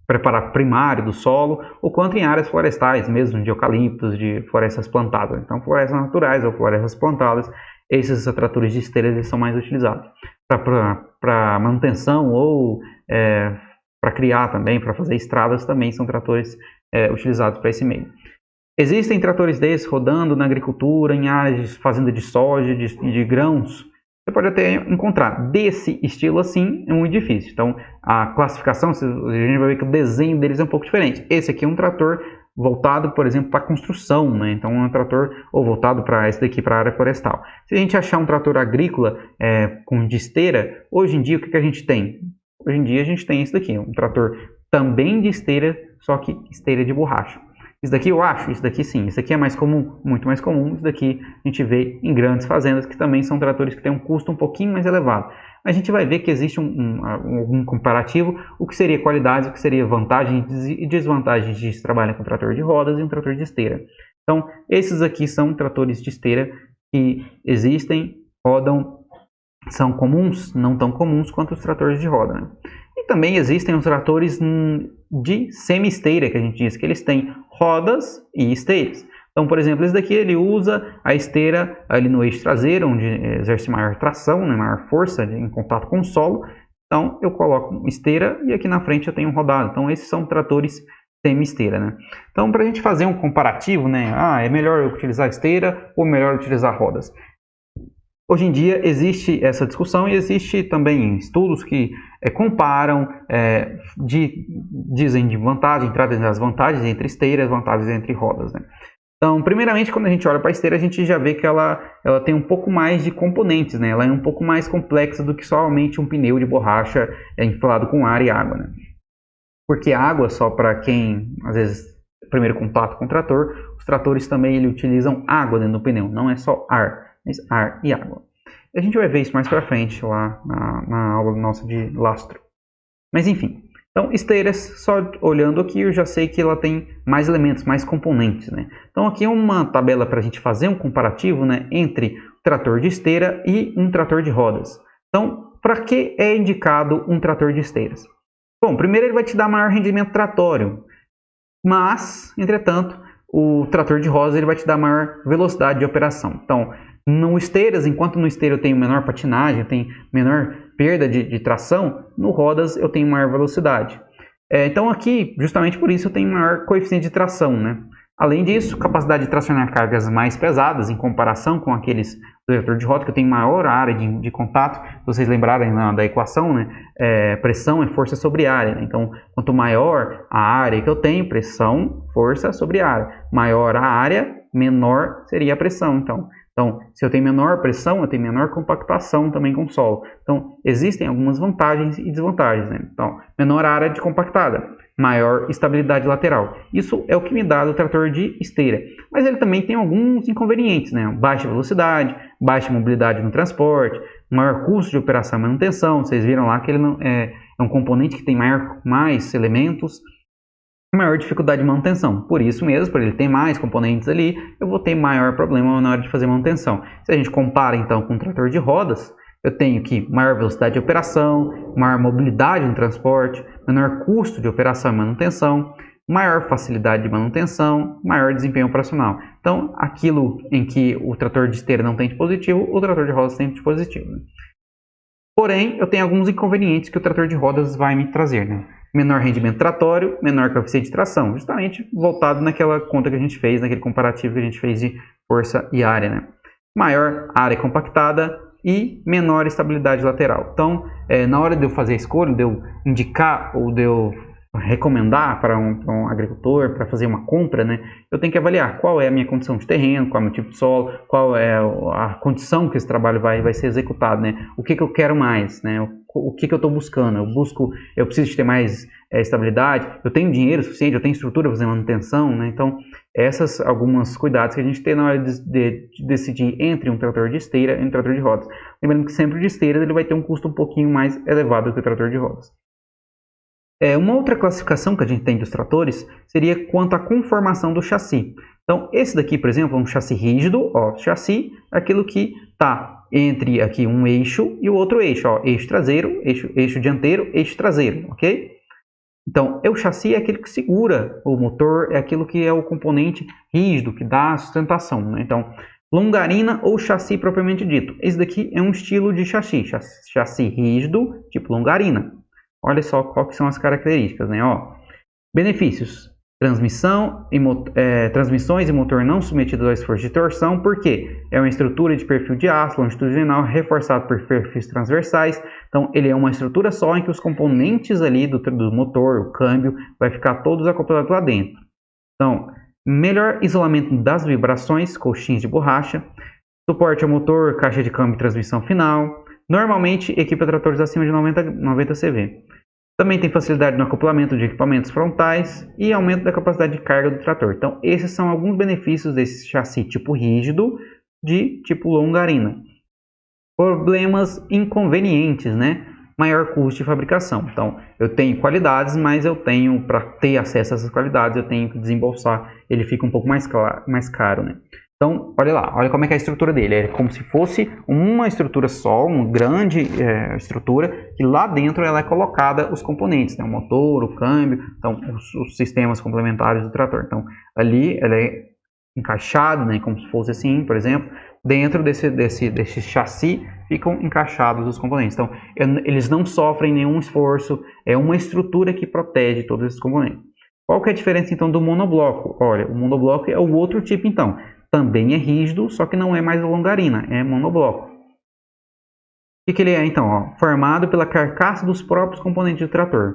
A: preparar primário do solo, ou quanto em áreas florestais, mesmo de eucaliptos, de florestas plantadas. Então, florestas naturais ou florestas plantadas, esses tratores de esteira eles são mais utilizados para manutenção ou para criar também, para fazer estradas também são tratores utilizados para esse meio. Existem tratores desses rodando na agricultura, em áreas de fazenda de soja, de grãos. Você pode até encontrar desse estilo assim, é muito difícil. Então, a classificação, a gente vai ver que o desenho deles é um pouco diferente. Esse aqui é um trator voltado, por exemplo, para construção, né? Então, é um trator ou voltado para esse daqui, para a área florestal. Se a gente achar um trator agrícola de esteira, hoje em dia, o que a gente tem? Hoje em dia, a gente tem esse daqui, um trator também de esteira, só que esteira de borracha. Isso daqui eu acho, isso daqui sim, isso daqui é mais comum, muito mais comum, isso daqui a gente vê em grandes fazendas que também são tratores que têm um custo um pouquinho mais elevado. A gente vai ver que existe um comparativo, o que seria qualidade, o que seria vantagens e desvantagens de se trabalhar com trator de rodas e um trator de esteira. Então, esses aqui são tratores de esteira que existem, rodam, são comuns, não tão comuns quanto os tratores de roda, né? E também existem os tratores de semi-esteira, que a gente diz que eles têm rodas e esteiras. Então, por exemplo, esse daqui ele usa a esteira ali no eixo traseiro, onde exerce maior tração, né, maior força em contato com o solo. Então, eu coloco esteira e aqui na frente eu tenho rodado. Então, esses são tratores semi-esteira, né? Então, para a gente fazer um comparativo, né, é melhor eu utilizar esteira ou melhor utilizar rodas? Hoje em dia existe essa discussão e existe também estudos que comparam, dizem de vantagem, trazem as vantagens entre esteiras, vantagens entre rodas, né? Então, primeiramente, quando a gente olha para a esteira, a gente já vê que ela tem um pouco mais de componentes, né? Ela é um pouco mais complexa do que somente um pneu de borracha inflado com ar e água, né? Porque a água, só para quem, às vezes, primeiro contato com o trator, os tratores também utilizam água dentro do pneu, não é só ar. Ar e água. A gente vai ver isso mais para frente lá na aula nossa de lastro. Mas enfim, então esteiras, só olhando aqui eu já sei que ela tem mais elementos, mais componentes, né? Então aqui é uma tabela para a gente fazer um comparativo, né, entre o trator de esteira e um trator de rodas. Então, para que é indicado um trator de esteiras? Bom, primeiro ele vai te dar maior rendimento tratório, mas, entretanto, o trator de rodas ele vai te dar maior velocidade de operação. Então, no esteiras, enquanto no esteira eu tenho menor patinagem, eu tenho menor perda de tração, no rodas eu tenho maior velocidade. Então aqui, justamente por isso, eu tenho maior coeficiente de tração, né? Além disso, capacidade de tracionar cargas mais pesadas em comparação com aqueles do trator de roda, que eu tenho maior área de contato. Se vocês lembrarem da equação, né? Pressão é força sobre área, né? Então, quanto maior a área que eu tenho, pressão, força sobre área. Maior a área, menor seria a pressão. Então, se eu tenho menor pressão, eu tenho menor compactação também com o solo. Então, existem algumas vantagens e desvantagens, né? Então, menor área de compactada, maior estabilidade lateral. Isso é o que me dá do trator de esteira. Mas ele também tem alguns inconvenientes, né? Baixa velocidade, baixa mobilidade no transporte, maior custo de operação e manutenção. Vocês viram lá que ele não é um componente que tem mais elementos, maior dificuldade de manutenção. Por isso mesmo, por ele ter mais componentes ali, eu vou ter maior problema na hora de fazer manutenção. Se a gente compara então com um trator de rodas, eu tenho aqui maior velocidade de operação, maior mobilidade no transporte, menor custo de operação e manutenção, maior facilidade de manutenção, maior desempenho operacional. Então, aquilo em que o trator de esteira não tem de positivo, o trator de rodas tem de positivo, né? Porém, eu tenho alguns inconvenientes que o trator de rodas vai me trazer, né? Menor rendimento tratório, menor coeficiente de tração, justamente voltado naquela conta que a gente fez, naquele comparativo que a gente fez de força e área, né? Maior área compactada e menor estabilidade lateral. Então, na hora de eu fazer a escolha, de eu indicar ou de eu recomendar para um agricultor, para fazer uma compra, né, eu tenho que avaliar qual é a minha condição de terreno, qual é o meu tipo de solo, qual é a condição que esse trabalho vai ser executado, né, o que eu quero mais, né, o que eu estou buscando. Eu preciso de ter mais estabilidade, eu tenho dinheiro suficiente, eu tenho estrutura para fazer manutenção, né, então essas algumas cuidados que a gente tem na hora de decidir entre um trator de esteira e um trator de rodas. Lembrando que sempre o de esteira ele vai ter um custo um pouquinho mais elevado do que o trator de rodas. Uma outra classificação que a gente tem dos tratores seria quanto à conformação do chassi. Então, esse daqui, por exemplo, é um chassi rígido. Ó, chassi é aquilo que está entre aqui um eixo e o outro eixo. Ó, eixo traseiro, eixo dianteiro, eixo traseiro, ok? Então, o chassi é aquele que segura o motor, é aquilo que é o componente rígido, que dá a sustentação, né? Então, longarina ou chassi propriamente dito. Esse daqui é um estilo de chassi rígido, tipo longarina. Olha só quais são as características, né? Ó, benefícios: transmissões e motor não submetidos a esforço de torção, porque é uma estrutura de perfil de aço longitudinal reforçado por perfis transversais. Então, ele é uma estrutura só em que os componentes ali do motor, o câmbio, vai ficar todos acoplados lá dentro. Então, melhor isolamento das vibrações, coxins de borracha, suporte ao motor, caixa de câmbio e transmissão final. Normalmente, equipa tratores acima de 90 CV. Também tem facilidade no acoplamento de equipamentos frontais e aumento da capacidade de carga do trator. Então, esses são alguns benefícios desse chassi tipo rígido de tipo longarina. Problemas inconvenientes, né? Maior custo de fabricação. Então, eu tenho qualidades, mas eu tenho, para ter acesso a essas qualidades, eu tenho que desembolsar. Ele fica um pouco mais caro, né? Então, olha lá, olha como é que é a estrutura dele. É como se fosse uma estrutura só, uma grande estrutura, que lá dentro ela é colocada os componentes, né? O motor, o câmbio, então os sistemas complementares do trator. Então, ali ela é encaixado, né? Como se fosse assim, por exemplo, dentro desse chassi ficam encaixados os componentes. Então, eles não sofrem nenhum esforço, é uma estrutura que protege todos esses componentes. Qual que é a diferença, então, do monobloco? Olha, o monobloco é o outro tipo, então. Também é rígido, só que não é mais longarina, é monobloco. O que ele é, então? Ó, formado pela carcaça dos próprios componentes do trator.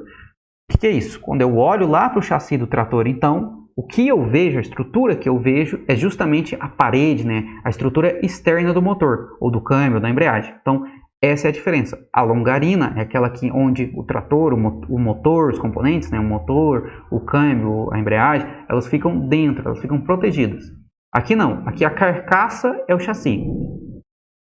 A: O que é isso? Quando eu olho lá para o chassi do trator, então, o que eu vejo, a estrutura que eu vejo, é justamente a parede, né? A estrutura externa do motor, ou do câmbio, ou da embreagem. Então, essa é a diferença. A longarina é aquela que, onde o trator, o motor, os componentes, né? O motor, o câmbio, a embreagem, elas ficam dentro, elas ficam protegidas. Aqui não, aqui a carcaça é o chassi.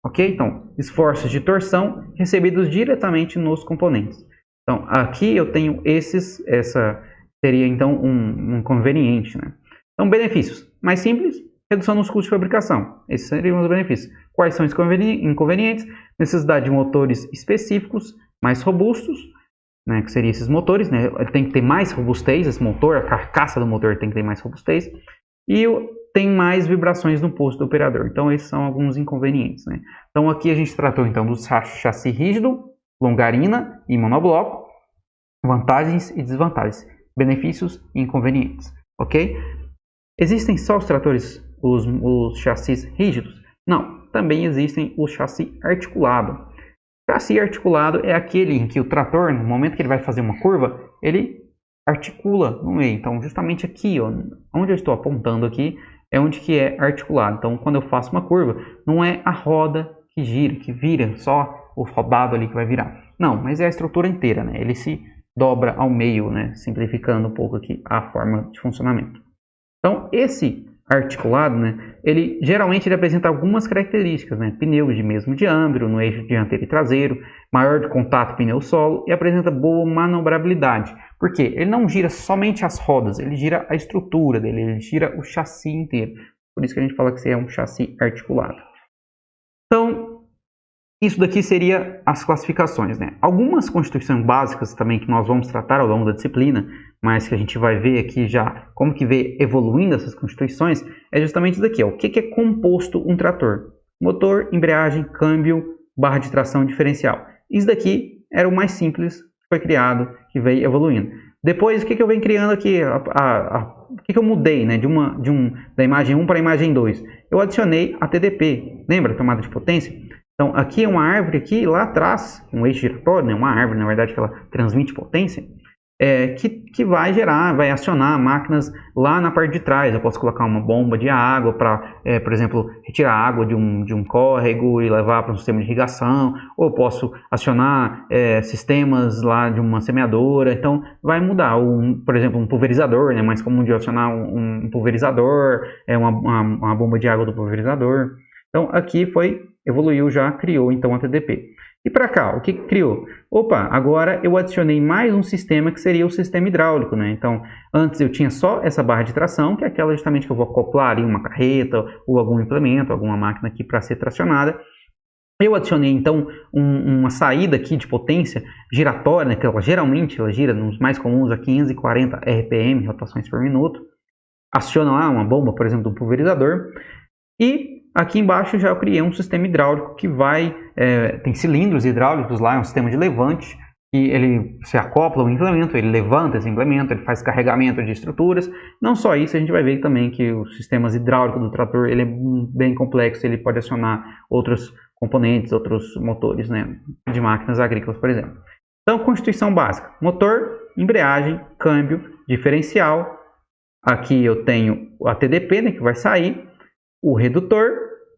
A: Ok? Então, esforços de torção recebidos diretamente nos componentes. Então, aqui eu tenho essa seria então um inconveniente, né? Então, benefícios. Mais simples, redução nos custos de fabricação. Esses seriam os benefícios. Quais são os inconvenientes? Necessidade de motores específicos, mais robustos, né? Que seriam esses motores, né? Tem que ter mais robustez, esse motor, a carcaça do motor tem que ter mais robustez. E tem mais vibrações no posto do operador. Então, esses são alguns inconvenientes, né? Então, aqui a gente tratou então do chassi rígido, longarina e monobloco, vantagens e desvantagens, benefícios e inconvenientes, ok? Existem só os tratores, os chassis rígidos? Não, também existem o chassi articulado. O chassi articulado é aquele em que o trator, no momento que ele vai fazer uma curva, ele articula no meio. Então, justamente aqui, ó, onde eu estou apontando aqui, é onde que é articulado. Então, quando eu faço uma curva, não é a roda que gira, que vira, só o rodado ali que vai virar. Não, mas é a estrutura inteira, né? Ele se dobra ao meio, né? Simplificando um pouco aqui a forma de funcionamento. Então, esse articulado, né? Ele geralmente ele apresenta algumas características, né? Pneus de mesmo diâmetro no eixo dianteiro e traseiro, maior de contato pneu-solo e apresenta boa manobrabilidade. Por quê? Ele não gira somente as rodas, ele gira a estrutura dele, ele gira o chassi inteiro. Por isso que a gente fala que é um chassi articulado. Então, isso daqui seria as classificações, né? Algumas constituições básicas também que nós vamos tratar ao longo da disciplina, mas que a gente vai ver aqui já como que vê evoluindo essas constituições, é justamente isso daqui, ó. O que é composto um trator? Motor, embreagem, câmbio, barra de tração, diferencial. Isso daqui era o mais simples que foi criado, que veio evoluindo. Depois, o que eu venho criando aqui? O que eu mudei, né? Da imagem 1 para a imagem 2? Eu adicionei a TDP, lembra? Tomada de potência? Então, aqui é uma árvore, aqui lá atrás, um eixo giratório, né? Uma árvore, na verdade, que ela transmite potência, que vai gerar, vai acionar máquinas lá na parte de trás. Eu posso colocar uma bomba de água para, por exemplo, retirar água de um córrego e levar para um sistema de irrigação, ou eu posso acionar sistemas lá de uma semeadora. Então, vai mudar. Por exemplo, um pulverizador, né? Mais comum de acionar um pulverizador, uma bomba de água do pulverizador. Então, aqui evoluiu já, criou então a TDP. E para cá, o que criou? Opa, agora eu adicionei mais um sistema que seria o sistema hidráulico, né? Então, antes eu tinha só essa barra de tração, que é aquela justamente que eu vou acoplar em uma carreta ou algum implemento, alguma máquina aqui para ser tracionada. Eu adicionei então uma saída aqui de potência giratória, né? Que geralmente ela gira nos mais comuns a 540 RPM, rotações por minuto. Aciona lá uma bomba, por exemplo, do pulverizador. E aqui embaixo já eu criei um sistema hidráulico que tem cilindros hidráulicos lá, é um sistema de levante, e ele se acopla ao implemento, ele levanta esse implemento, ele faz carregamento de estruturas. Não só isso, a gente vai ver também que os sistemas hidráulicos do trator ele é bem complexo, ele pode acionar outros componentes, outros motores, né, de máquinas agrícolas, por exemplo. Então, constituição básica: motor, embreagem, câmbio, diferencial. Aqui eu tenho a TDP, né, que vai sair, o redutor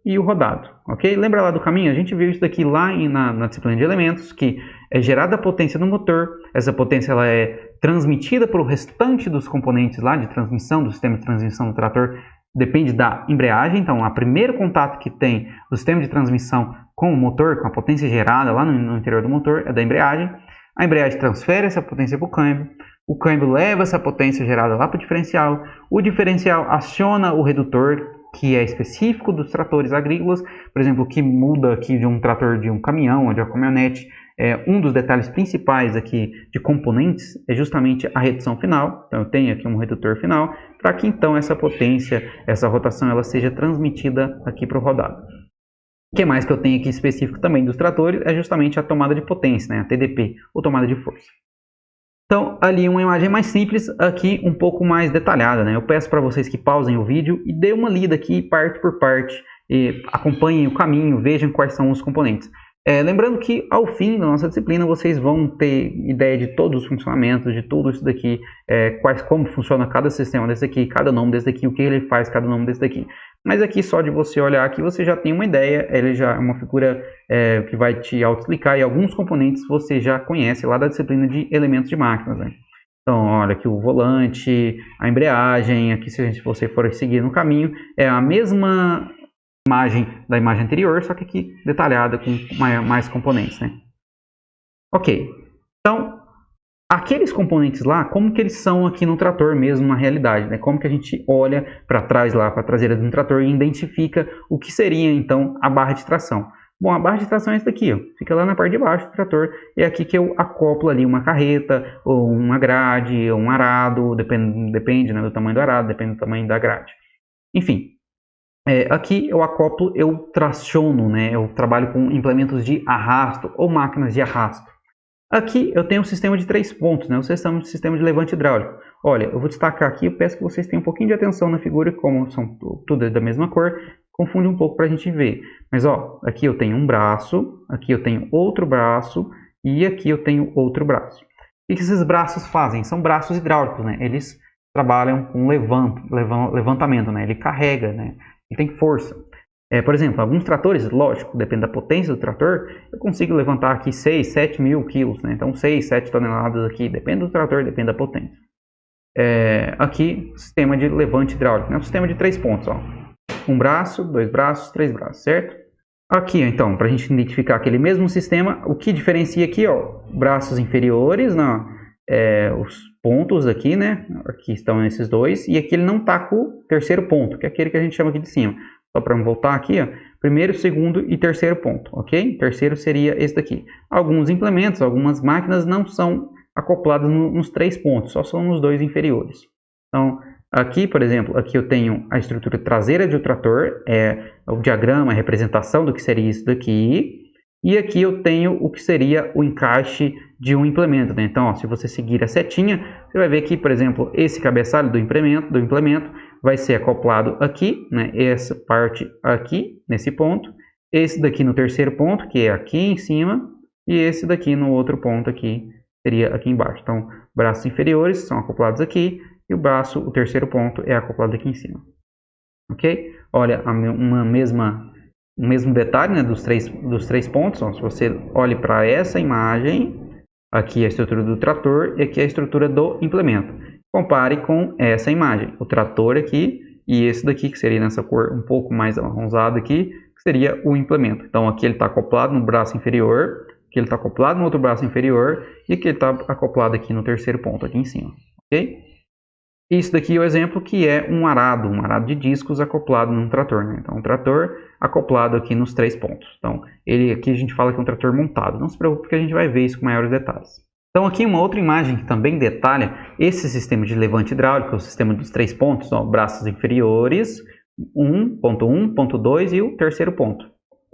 A: e o rodado, ok? Lembra lá do caminho? A gente viu isso daqui lá na disciplina de elementos, que é gerada a potência no motor, essa potência ela é transmitida para o restante dos componentes lá de transmissão, do sistema de transmissão do trator, depende da embreagem. Então, o primeiro contato que tem o sistema de transmissão com o motor, com a potência gerada lá no interior do motor, é da embreagem. A embreagem transfere essa potência para o câmbio leva essa potência gerada lá para o diferencial aciona o redutor, que é específico dos tratores agrícolas, por exemplo, que muda aqui de um trator de um caminhão ou de uma caminhonete. Um dos detalhes principais aqui de componentes é justamente a redução final. Então eu tenho aqui um redutor final, para que então essa potência, essa rotação, ela seja transmitida aqui para o rodado. O que mais que eu tenho aqui específico também dos tratores é justamente a tomada de potência, né? A TDP, ou tomada de força. Então, ali uma imagem mais simples, aqui um pouco mais detalhada, né? Eu peço para vocês que pausem o vídeo e dêem uma lida aqui parte por parte, e acompanhem o caminho, vejam quais são os componentes. Lembrando que ao fim da nossa disciplina vocês vão ter ideia de todos os funcionamentos, de tudo isso daqui, como funciona cada sistema desse aqui, cada nome desse daqui, o que ele faz cada nome desse daqui. Mas aqui só de você olhar aqui você já tem uma ideia, ele já é uma figura que vai te auto-explicar, e alguns componentes você já conhece lá da disciplina de elementos de máquinas, né? Então olha aqui o volante, a embreagem, aqui se você for seguir no caminho, é a mesma imagem da imagem anterior, só que aqui detalhada com mais componentes, né? Ok, então aqueles componentes lá, como que eles são aqui no trator mesmo na realidade, né? Como que a gente olha para trás lá, para a traseira de um trator e identifica o que seria então a barra de tração. Bom, a barra de tração é essa daqui, ó. Fica lá na parte de baixo do trator, é aqui que eu acoplo ali uma carreta, ou uma grade, ou um arado, depende, né, do tamanho do arado, depende do tamanho da grade. Enfim, aqui eu acoplo, eu traciono, né? Eu trabalho com implementos de arrasto ou máquinas de arrasto. Aqui eu tenho um sistema de 3 pontos, né? O sistema de levante hidráulico. Olha, eu vou destacar aqui, eu peço que vocês tenham um pouquinho de atenção na figura, como são tudo da mesma cor, confunde um pouco para a gente ver. Mas ó, aqui eu tenho um braço, aqui eu tenho outro braço e aqui eu tenho outro braço. O que esses braços fazem? São braços hidráulicos, né? Eles trabalham com levantamento, né? Ele carrega, né? Ele tem força. Por exemplo, alguns tratores, lógico, depende da potência do trator, eu consigo levantar aqui 6, 7 mil quilos, né? Então 6, 7 toneladas aqui, depende do trator, depende da potência. Aqui, sistema de levante hidráulico, né? Um sistema de 3 pontos, ó. Um braço, 2 braços, 3 braços, certo? Aqui, então, para a gente identificar aquele mesmo sistema, o que diferencia aqui, ó, braços inferiores, os pontos aqui, né? Aqui estão esses dois, e aqui ele não está com o terceiro ponto, que é aquele que a gente chama aqui de cima. Só para voltar aqui, ó, primeiro, segundo e terceiro ponto, ok? Terceiro seria esse daqui. Alguns implementos, algumas máquinas não são acopladas nos 3 pontos, só são nos 2 inferiores. Então, aqui, por exemplo, aqui eu tenho a estrutura traseira de um trator, o diagrama, a representação do que seria isso daqui. E aqui eu tenho o que seria o encaixe de um implemento, né? Então, ó, se você seguir a setinha, você vai ver que, por exemplo, esse cabeçalho do implemento vai ser acoplado aqui, né? Essa parte aqui, nesse ponto. Esse daqui no terceiro ponto, que é aqui em cima. E esse daqui no outro ponto aqui, seria aqui embaixo. Então, braços inferiores são acoplados aqui. E o terceiro ponto, é acoplado aqui em cima. Ok? Olha, o mesmo detalhe, né, dos três pontos. Ó, se você olha para essa imagem, aqui é a estrutura do trator e aqui é a estrutura do implemento. Compare com essa imagem, o trator aqui e esse daqui, que seria nessa cor um pouco mais amarronzada aqui, que seria o implemento. Então aqui ele está acoplado no braço inferior, aqui ele está acoplado no outro braço inferior e aqui ele está acoplado aqui no terceiro ponto, aqui em cima. Ok? Isso daqui é o exemplo que é um arado de discos acoplado num trator, né? Então, um trator acoplado aqui nos 3 pontos. Então, aqui a gente fala que é um trator montado. Não se preocupe que a gente vai ver isso com maiores detalhes. Então, aqui uma outra imagem que também detalha esse sistema de levante hidráulico, o sistema dos 3 pontos, ó, braços inferiores, ponto 2 e o terceiro ponto.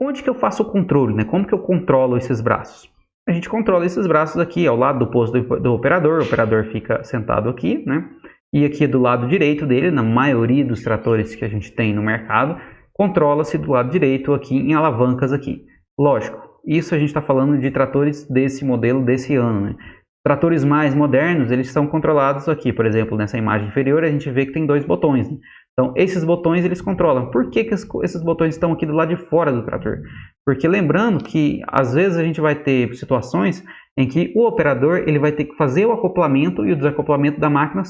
A: Onde que eu faço o controle, né? Como que eu controlo esses braços? A gente controla esses braços aqui ao lado do posto do operador. O operador fica sentado aqui, né? E aqui do lado direito dele, na maioria dos tratores que a gente tem no mercado, controla-se do lado direito aqui em alavancas aqui. Lógico, isso a gente está falando de tratores desse modelo, desse ano, né? Tratores mais modernos, eles são controlados aqui, por exemplo, nessa imagem inferior a gente vê que tem 2 botões, né? Então, esses botões eles controlam. Por que esses botões estão aqui do lado de fora do trator? Porque lembrando que às vezes a gente vai ter situações em que o operador ele vai ter que fazer o acoplamento e o desacoplamento da máquina,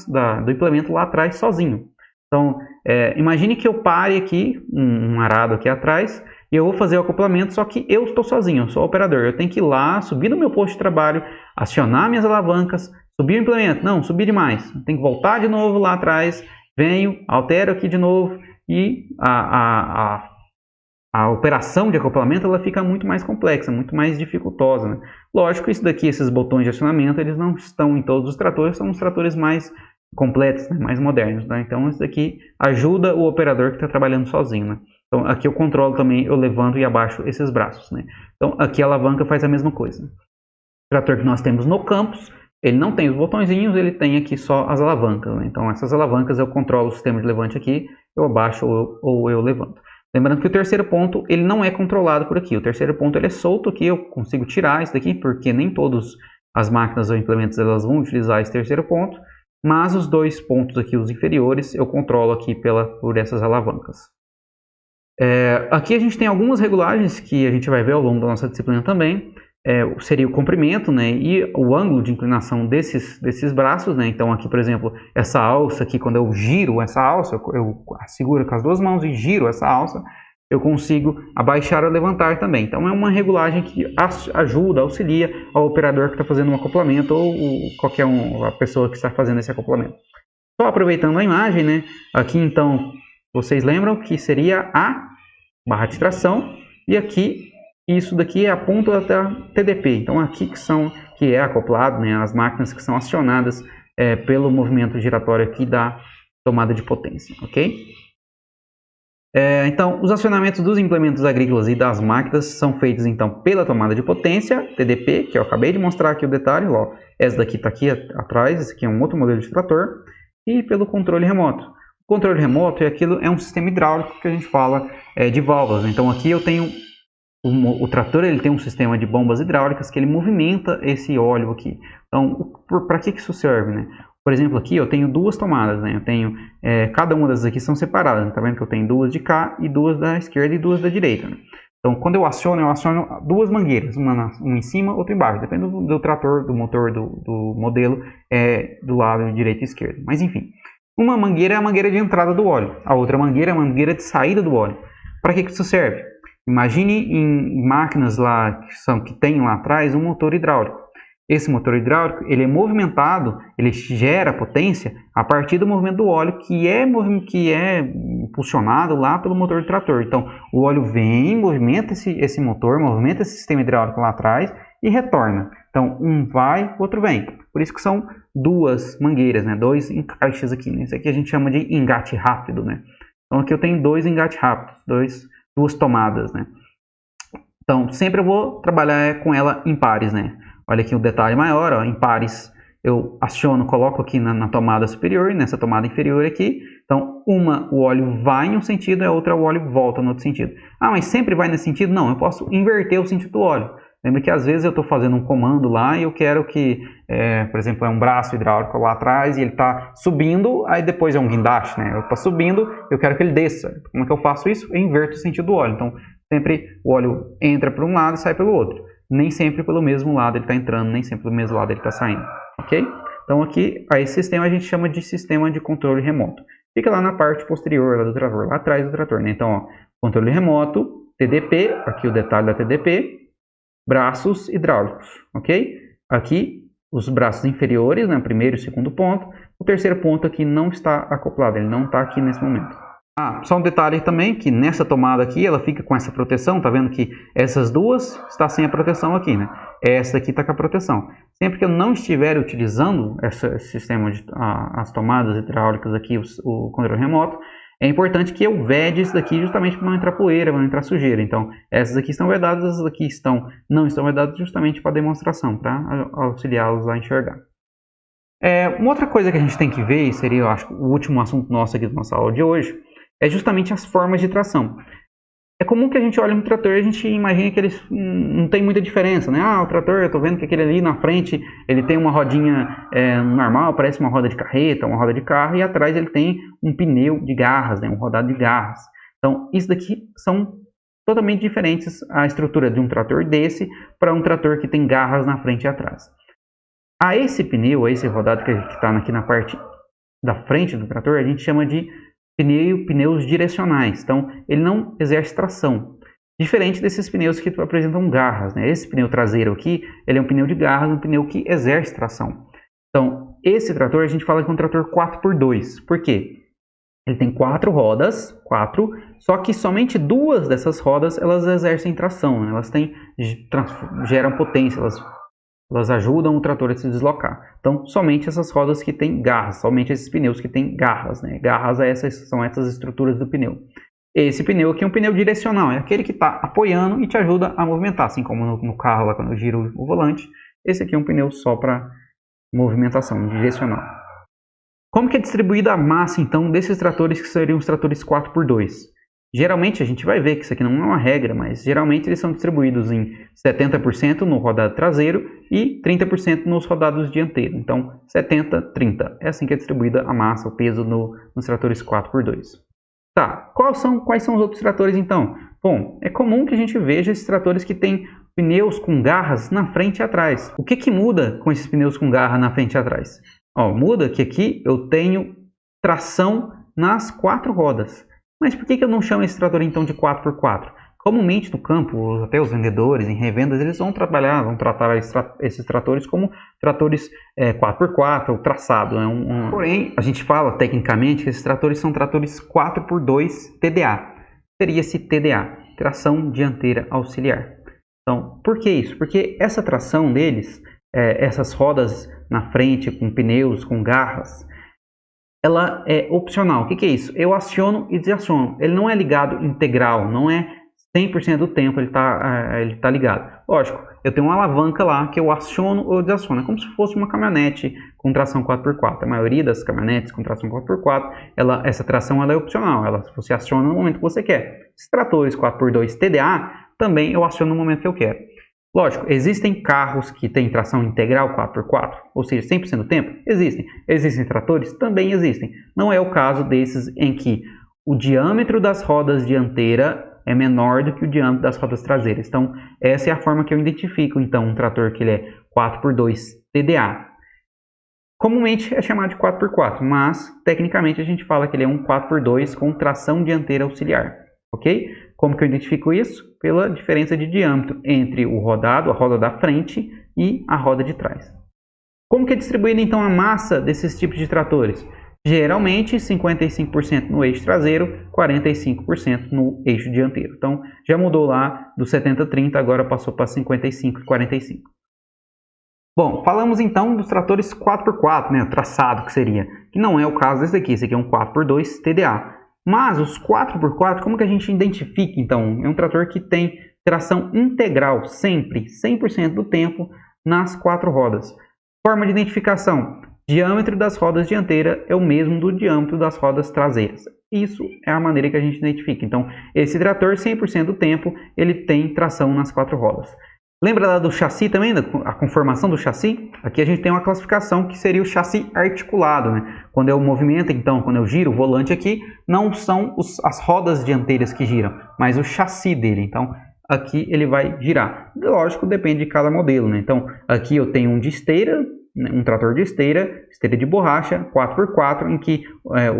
A: do implemento lá atrás sozinho. Então, imagine que eu pare aqui, um arado aqui atrás, e eu vou fazer o acoplamento, só que eu estou sozinho, eu sou o operador. Eu tenho que ir lá, subir no meu posto de trabalho, acionar minhas alavancas, subir o implemento. Não, subir demais. Eu tenho que voltar de novo lá atrás, venho, altero aqui de novo e a operação de acoplamento ela fica muito mais complexa, muito mais dificultosa, né? Lógico, isso daqui, esses botões de acionamento, eles não estão em todos os tratores, são os tratores mais completos, né? Mais modernos, né? Então isso daqui ajuda o operador que está trabalhando sozinho, né? Então aqui eu controlo também, eu levanto e abaixo esses braços, né? Então aqui a alavanca faz a mesma coisa. O trator que nós temos no campus, ele não tem os botõezinhos, ele tem aqui só as alavancas, né? Então essas alavancas eu controlo o sistema de levante aqui, eu abaixo ou eu levanto. Lembrando que o terceiro ponto ele não é controlado por aqui. O terceiro ponto ele é solto aqui, eu consigo tirar isso daqui, porque nem todas as máquinas ou implementos elas vão utilizar esse terceiro ponto, mas os dois pontos aqui, os inferiores, eu controlo aqui por essas alavancas. Aqui a gente tem algumas regulagens que a gente vai ver ao longo da nossa disciplina também. Seria o comprimento, né, e o ângulo de inclinação desses braços, né? Então aqui, por exemplo, essa alça aqui, quando eu giro essa alça, eu seguro com as duas mãos e giro essa alça, eu consigo abaixar ou levantar também. Então é uma regulagem que ajuda, auxilia ao operador que está fazendo um acoplamento ou qualquer a pessoa que está fazendo esse acoplamento. Só aproveitando a imagem, né, aqui então, vocês lembram que seria a barra de tração e aqui isso daqui é a ponta da TDP. Então aqui que é acoplado, né, as máquinas que são acionadas pelo movimento giratório aqui da tomada de potência, ok? Então, os acionamentos dos implementos agrícolas e das máquinas são feitos então pela tomada de potência, TDP, que eu acabei de mostrar aqui o detalhe, ó, essa daqui está aqui atrás, esse aqui é um outro modelo de trator, e pelo controle remoto. O controle remoto é um sistema hidráulico que a gente fala de válvulas. Então aqui eu tenho o trator, ele tem um sistema de bombas hidráulicas que ele movimenta esse óleo aqui. Então, para que isso serve, né? Por exemplo, aqui eu tenho duas tomadas, né? Eu tenho, cada uma dessas aqui são separadas, né? Tá vendo que eu tenho duas de cá e duas da esquerda e duas da direita, né? Então, quando eu aciono duas mangueiras, uma em cima, outra embaixo. Depende do trator, do motor, do modelo, do lado direito e esquerdo. Mas enfim, uma mangueira é a mangueira de entrada do óleo, a outra mangueira é a mangueira de saída do óleo. Para que isso serve? Imagine em máquinas lá que tem lá atrás um motor hidráulico. Esse motor hidráulico ele é movimentado, ele gera potência a partir do movimento do óleo que é impulsionado lá pelo motor de trator. Então o óleo vem, movimenta esse motor, movimenta esse sistema hidráulico lá atrás e retorna. Então um vai, o outro vem. Por isso que são duas mangueiras, né? Dois encaixes aqui. Né? Isso aqui a gente chama de engate rápido, né? Então aqui eu tenho dois engates rápidos, duas tomadas, né? Então sempre eu vou trabalhar com ela em pares, né? Olha aqui o detalhe maior, ó, em pares eu aciono, coloco aqui na tomada superior e nessa tomada inferior aqui. Então o óleo vai em um sentido e a outra o óleo volta no outro sentido. Ah, mas sempre vai nesse sentido? Não, eu posso inverter o sentido do óleo. Lembra que às vezes eu estou fazendo um comando lá e eu quero que, por exemplo, é um braço hidráulico lá atrás e ele está subindo, aí depois é um guindaste, né? Eu estou subindo, eu quero que ele desça. Como é que eu faço isso? Eu inverto o sentido do óleo. Então sempre o óleo entra por um lado e sai pelo outro. Nem sempre pelo mesmo lado ele está entrando, nem sempre pelo mesmo lado ele está saindo, ok? Então aqui, esse sistema a gente chama de sistema de controle remoto. Fica lá na parte posterior lá do trator, lá atrás do trator, né? Então, ó, controle remoto, TDP, aqui o detalhe da TDP, braços hidráulicos, ok? Aqui os braços inferiores, né? Primeiro e segundo ponto. O terceiro ponto aqui não está acoplado, ele não está aqui nesse momento. Só um detalhe também, que nessa tomada aqui, ela fica com essa proteção, tá vendo que essas duas está sem a proteção aqui, né? Essa aqui está com a proteção. Sempre que eu não estiver utilizando esse sistema as tomadas hidráulicas aqui, o controle remoto, é importante que eu vede isso daqui justamente para não entrar poeira, para não entrar sujeira. Então, essas aqui estão vedadas, essas aqui não estão vedadas justamente para demonstração, para auxiliá-los a enxergar. Uma outra coisa que a gente tem que ver, e seria, eu acho, o último assunto nosso aqui da nossa aula de hoje, é justamente as formas de tração. É comum que a gente olhe um trator e a gente imagine que eles não tem muita diferença, né? Ah, o trator, eu estou vendo que aquele ali na frente, ele tem uma rodinha normal, parece uma roda de carreta, uma roda de carro, e atrás ele tem um pneu de garras, né? Um rodado de garras. Então, isso daqui são totalmente diferentes a estrutura de um trator desse para um trator que tem garras na frente e atrás. A esse pneu, a esse rodado que está aqui na parte da frente do trator, a gente chama de pneus direcionais. Então, ele não exerce tração. Diferente desses pneus que apresentam garras, né? Esse pneu traseiro aqui, ele é um pneu de garras, um pneu que exerce tração. Então, esse trator a gente fala que é um trator 4x2. Por quê? Ele tem 4 rodas, só que somente 2 dessas rodas elas exercem tração, né? Elas geram potência, elas ajudam o trator a se deslocar. Então, somente essas rodas que têm garras, somente esses pneus que têm garras, né? Garras são essas estruturas do pneu. Esse pneu aqui é um pneu direcional, é aquele que está apoiando e te ajuda a movimentar, assim como no carro, lá quando eu giro o volante. Esse aqui é um pneu só para movimentação, direcional. Como que é distribuída a massa, então, desses tratores que seriam os tratores 4x2? Geralmente, a gente vai ver que isso aqui não é uma regra, mas geralmente eles são distribuídos em 70% no rodado traseiro e 30% nos rodados dianteiros. Então, 70, 30. É assim que é distribuída a massa, o peso nos tratores 4x2. Tá, quais são os outros tratores, então? Bom, é comum que a gente veja esses tratores que têm pneus com garras na frente e atrás. O que muda com esses pneus com garra na frente e atrás? Muda que aqui eu tenho tração nas 4 rodas. Mas por que eu não chamo esse trator então de 4x4? Comumente no campo, até os vendedores em revendas, eles vão tratar esses tratores como tratores 4x4 ou traçado. Porém, a gente fala tecnicamente que esses tratores são tratores 4x2 TDA. Seria esse TDA, tração dianteira auxiliar. Então, por que isso? Porque essa tração deles, essas rodas na frente com pneus, com garras, ela é opcional. O que é isso? Eu aciono e desaciono. Ele não é ligado integral, não é 100% do tempo ele tá ligado. Lógico, eu tenho uma alavanca lá que eu aciono ou desaciono. É como se fosse uma caminhonete com tração 4x4. A maioria das caminhonetes com tração 4x4, essa tração ela é opcional. Você aciona no momento que você quer. Esses tratores 4x2 TDA, também eu aciono no momento que eu quero. Lógico, existem carros que têm tração integral 4x4, ou seja, 100% do tempo? Existem. Existem tratores? Também existem. Não é o caso desses em que o diâmetro das rodas dianteiras é menor do que o diâmetro das rodas traseiras. Então, essa é a forma que eu identifico, então, um trator que ele é 4x2 TDA. Comumente é chamado de 4x4, mas, tecnicamente, a gente fala que ele é um 4x2 com tração dianteira auxiliar. Ok? Como que eu identifico isso? Pela diferença de diâmetro entre o rodado, a roda da frente e a roda de trás. Como que é distribuída então a massa desses tipos de tratores? Geralmente 55% no eixo traseiro, 45% no eixo dianteiro. Então já mudou lá do 70-30, agora passou para 55-45. Bom, falamos então dos tratores 4x4, né, o traçado que seria, que não é o caso desse aqui, esse aqui é um 4x2 TDA. Mas os 4x4, como que a gente identifica então? É um trator que tem tração integral, sempre, 100% do tempo, nas 4 rodas. Forma de identificação: diâmetro das rodas dianteiras é o mesmo do diâmetro das rodas traseiras. Isso é a maneira que a gente identifica. Então, esse trator, 100% do tempo, ele tem tração nas 4 rodas. Lembra lá do chassi também, a conformação do chassi? Aqui a gente tem uma classificação que seria o chassi articulado, né? Quando eu movimento, então, quando eu giro o volante aqui, não são as rodas dianteiras que giram, mas o chassi dele. Então, aqui ele vai girar. Lógico, depende de cada modelo, né? Então, aqui eu tenho um de esteira, um trator de esteira de borracha, 4x4, em que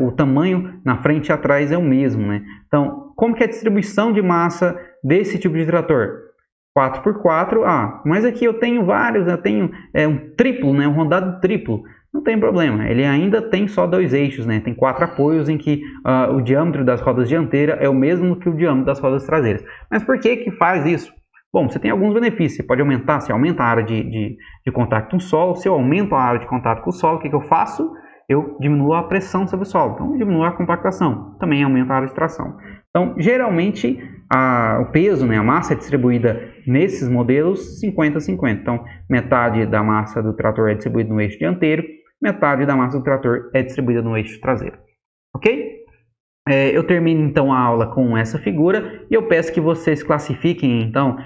A: o tamanho na frente e atrás é o mesmo, né? Então, como que é a distribuição de massa desse tipo de trator? 4x4, mas aqui eu tenho vários, eu tenho um triplo, né, um rodado triplo, não tem problema, ele ainda tem só 2 eixos, né, tem 4 apoios em que o diâmetro das rodas dianteiras é o mesmo que o diâmetro das rodas traseiras. Mas por que faz isso? Bom, você tem alguns benefícios, você pode aumentar, se aumenta a área de contato com o solo. Se eu aumento a área de contato com o solo, o que eu faço? Eu diminuo a pressão sobre o solo, então diminuo a compactação, também aumenta a área de tração. Então, geralmente, o peso, né, a massa é distribuída nesses modelos 50-50. Então, metade da massa do trator é distribuída no eixo dianteiro, metade da massa do trator é distribuída no eixo traseiro. Ok? Eu termino então a aula com essa figura e eu peço que vocês classifiquem então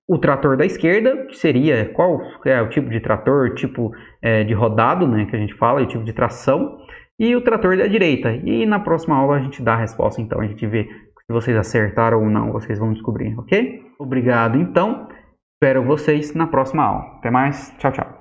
A: o trator da esquerda, que seria qual é o tipo de trator, tipo de rodado, né, que a gente fala, o tipo de tração, e o trator da direita. E na próxima aula a gente dá a resposta, então a gente vê se vocês acertaram ou não, vocês vão descobrir, ok? Obrigado então, espero vocês na próxima aula. Até mais, tchau, tchau.